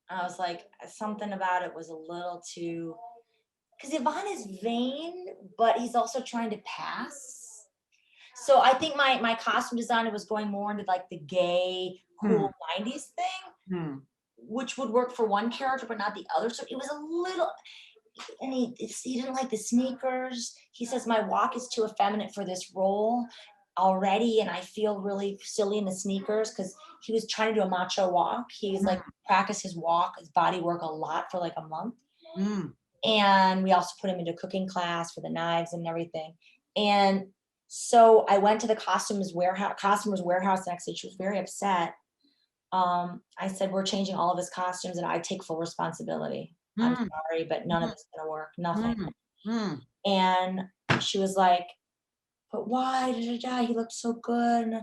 [SPEAKER 3] I was like, something about it was a little too, because Yvonne is vain, but he's also trying to pass. So I think my costume designer was going more into like the gay, cool 90s thing, which would work for one character, but not the other. So it was a little, and he didn't like the sneakers. He says, my walk is too effeminate for this role already. And I feel really silly in the sneakers because he was trying to do a macho walk. He was like, practice his walk, his body work a lot for like a month. And we also put him into cooking class for the knives and everything. And so I went to the costumer's warehouse next day. She was very upset. I said, we're changing all of his costumes and I take full responsibility. I'm sorry, but none of it's gonna work, nothing. And she was like, but why? He looked so good. And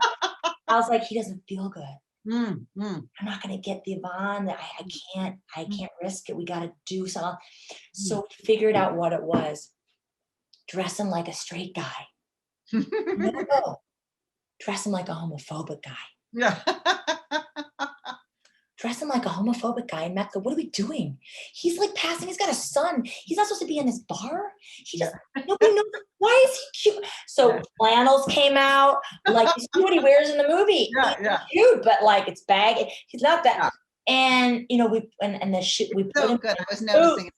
[SPEAKER 3] I was like, he doesn't feel good. I'm not gonna get the Yvonne. I can't risk it. We gotta do something. So we figured out what it was. Dress him like a straight guy. No. Dress him like a homophobic guy.
[SPEAKER 1] Yeah.
[SPEAKER 3] Dress him like a homophobic guy. And Matt's like, what are we doing? He's like passing, he's got a son. He's not supposed to be in this bar. Nobody knows. Why is he cute? So flannels came out. Like, you see what he wears in the movie. He's cute, but like it's baggy. He's not that. And you know, we put
[SPEAKER 1] so
[SPEAKER 3] him
[SPEAKER 1] good. I was noticing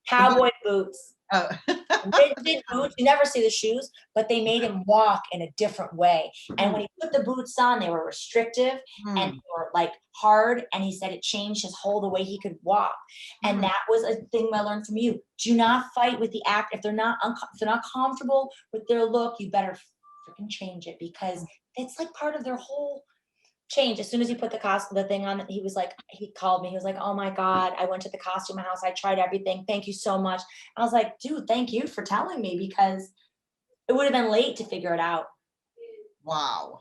[SPEAKER 3] cowboy boots.
[SPEAKER 1] Oh.
[SPEAKER 2] Rigid boots, you never see the shoes, but they made him walk in a different way. And when he put the boots on, they were restrictive and they were like hard. And he said it changed his whole the way he could walk. And that was a thing I learned from you. Do not fight with the act. If they're not comfortable with their look, you better freaking change it, because it's like part of their whole change. As soon as he put the thing on, he was like, he called me, he was like, oh my God, I went to the costume house, I tried everything, thank you so much. I was like, dude, thank you for telling me, because it would have been late to figure it out.
[SPEAKER 1] Wow.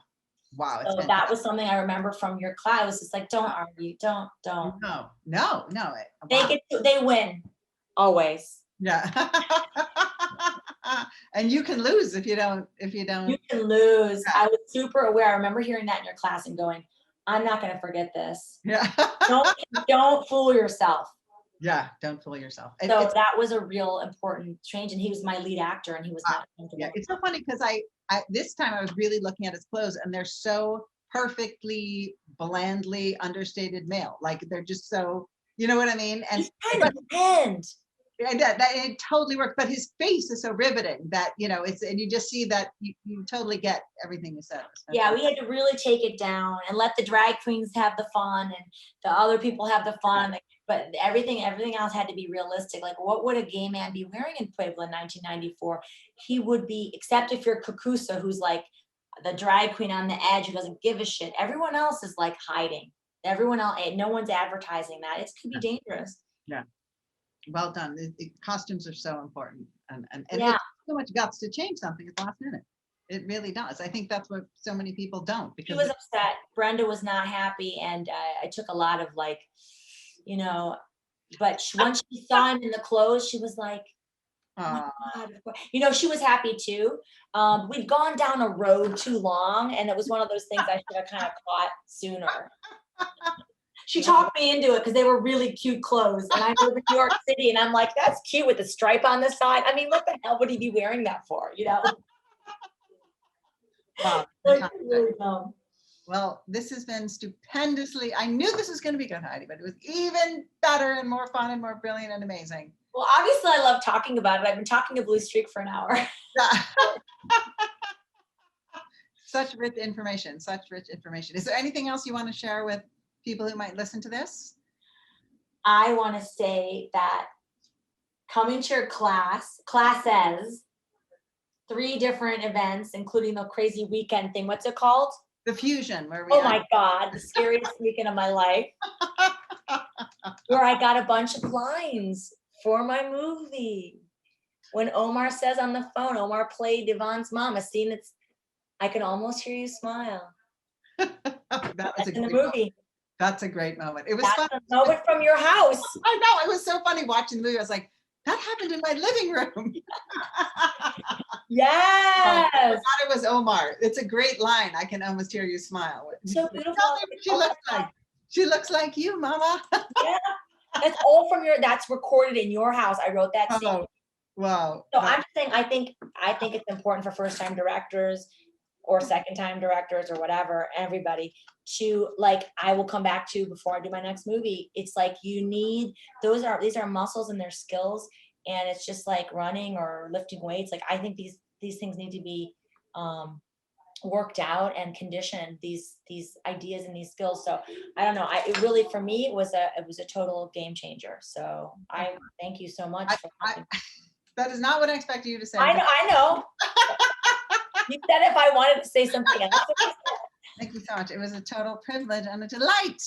[SPEAKER 2] So that was something I remember from your class. It was just like, don't argue, don't.
[SPEAKER 1] No.
[SPEAKER 2] They win always.
[SPEAKER 1] Yeah. And you can lose if you don't.
[SPEAKER 2] You can lose. I was super aware. I remember hearing that in your class and going, I'm not going to forget this.
[SPEAKER 1] Yeah.
[SPEAKER 2] Don't fool yourself.
[SPEAKER 1] Yeah, don't fool yourself.
[SPEAKER 2] So that was a real important change, and he was my lead actor, and he was not comfortable.
[SPEAKER 1] Yeah, it's so funny because I this time I was really looking at his clothes, and they're so perfectly blandly understated male. Like they're just so, you know what I mean? And
[SPEAKER 2] he's kind of bland.
[SPEAKER 1] And that it totally works, but his face is so riveting that, you know, it's, and you just see that you totally get everything you said.
[SPEAKER 2] Yeah, we had to really take it down and let the drag queens have the fun and the other people have the fun. But everything else had to be realistic. Like, what would a gay man be wearing in Puebla in 1994? He would be, except if you're Kakusa, who's like the drag queen on the edge who doesn't give a shit. Everyone else is like hiding. Everyone else, no one's advertising that. It could be dangerous.
[SPEAKER 1] Yeah. Well done. Costumes are so important, and
[SPEAKER 2] yeah.
[SPEAKER 1] It's so much guts to change something at the last minute. It really does. I think that's what so many people don't. Because
[SPEAKER 2] she was upset. Brenda was not happy, and I took a lot of like, you know, but once she saw him in the clothes, she was like, oh my God. You know, she was happy too. We'd gone down a road too long, and it was one of those things I should have kind of caught sooner. She talked me into it because they were really cute clothes, and I live in New York City, and I'm like, that's cute with the stripe on the side. I mean, what the hell would he be wearing that for, you know?
[SPEAKER 1] Wow.
[SPEAKER 2] Really dumb.
[SPEAKER 1] Well, this has been stupendously, I knew this was going to be good, Heidi, but it was even better and more fun and more brilliant and amazing.
[SPEAKER 2] Well, obviously I love talking about it. I've been talking to Blue Streak for an hour.
[SPEAKER 1] Such rich information, such rich information. Is there anything else you want to share with people who might listen to this?
[SPEAKER 2] I want to say that coming to your classes, 3 different events, including the crazy weekend thing. What's it called?
[SPEAKER 1] The Fusion, where we
[SPEAKER 2] my God, the scariest weekend of my life. Where I got a bunch of lines for my movie. When Omar says on the phone, Omar played Yvonne's mom, a scene that's, I can almost hear you smile.
[SPEAKER 1] That's
[SPEAKER 2] in the movie.
[SPEAKER 1] That's a great moment. It was
[SPEAKER 2] That's
[SPEAKER 1] fun.
[SPEAKER 2] a moment from your house.
[SPEAKER 1] I know. It was so funny watching the movie. I was like, that happened in my living room.
[SPEAKER 2] Yes.
[SPEAKER 1] I thought it was Omar. It's a great line. I can almost hear you smile.
[SPEAKER 2] So beautiful.
[SPEAKER 1] Tell me what she looks like. She looks like you, Mama.
[SPEAKER 2] Yeah. That's all from that's recorded in your house. I wrote that scene.
[SPEAKER 1] Oh, wow.
[SPEAKER 2] So I'm just saying, I think it's important for first-time directors or second-time directors or whatever, everybody, to like, I will come back to before I do my next movie. It's like you need, these are muscles and their skills, and it's just like running or lifting weights. Like, I think these things need to be worked out and conditioned, these ideas and these skills. So I don't know. It really, for me, it was a total game changer. So I thank you so much.
[SPEAKER 1] That is not what I expected you to say.
[SPEAKER 2] I know. You said if I wanted to say something else.
[SPEAKER 1] Thank you so much. It was a total privilege and a delight.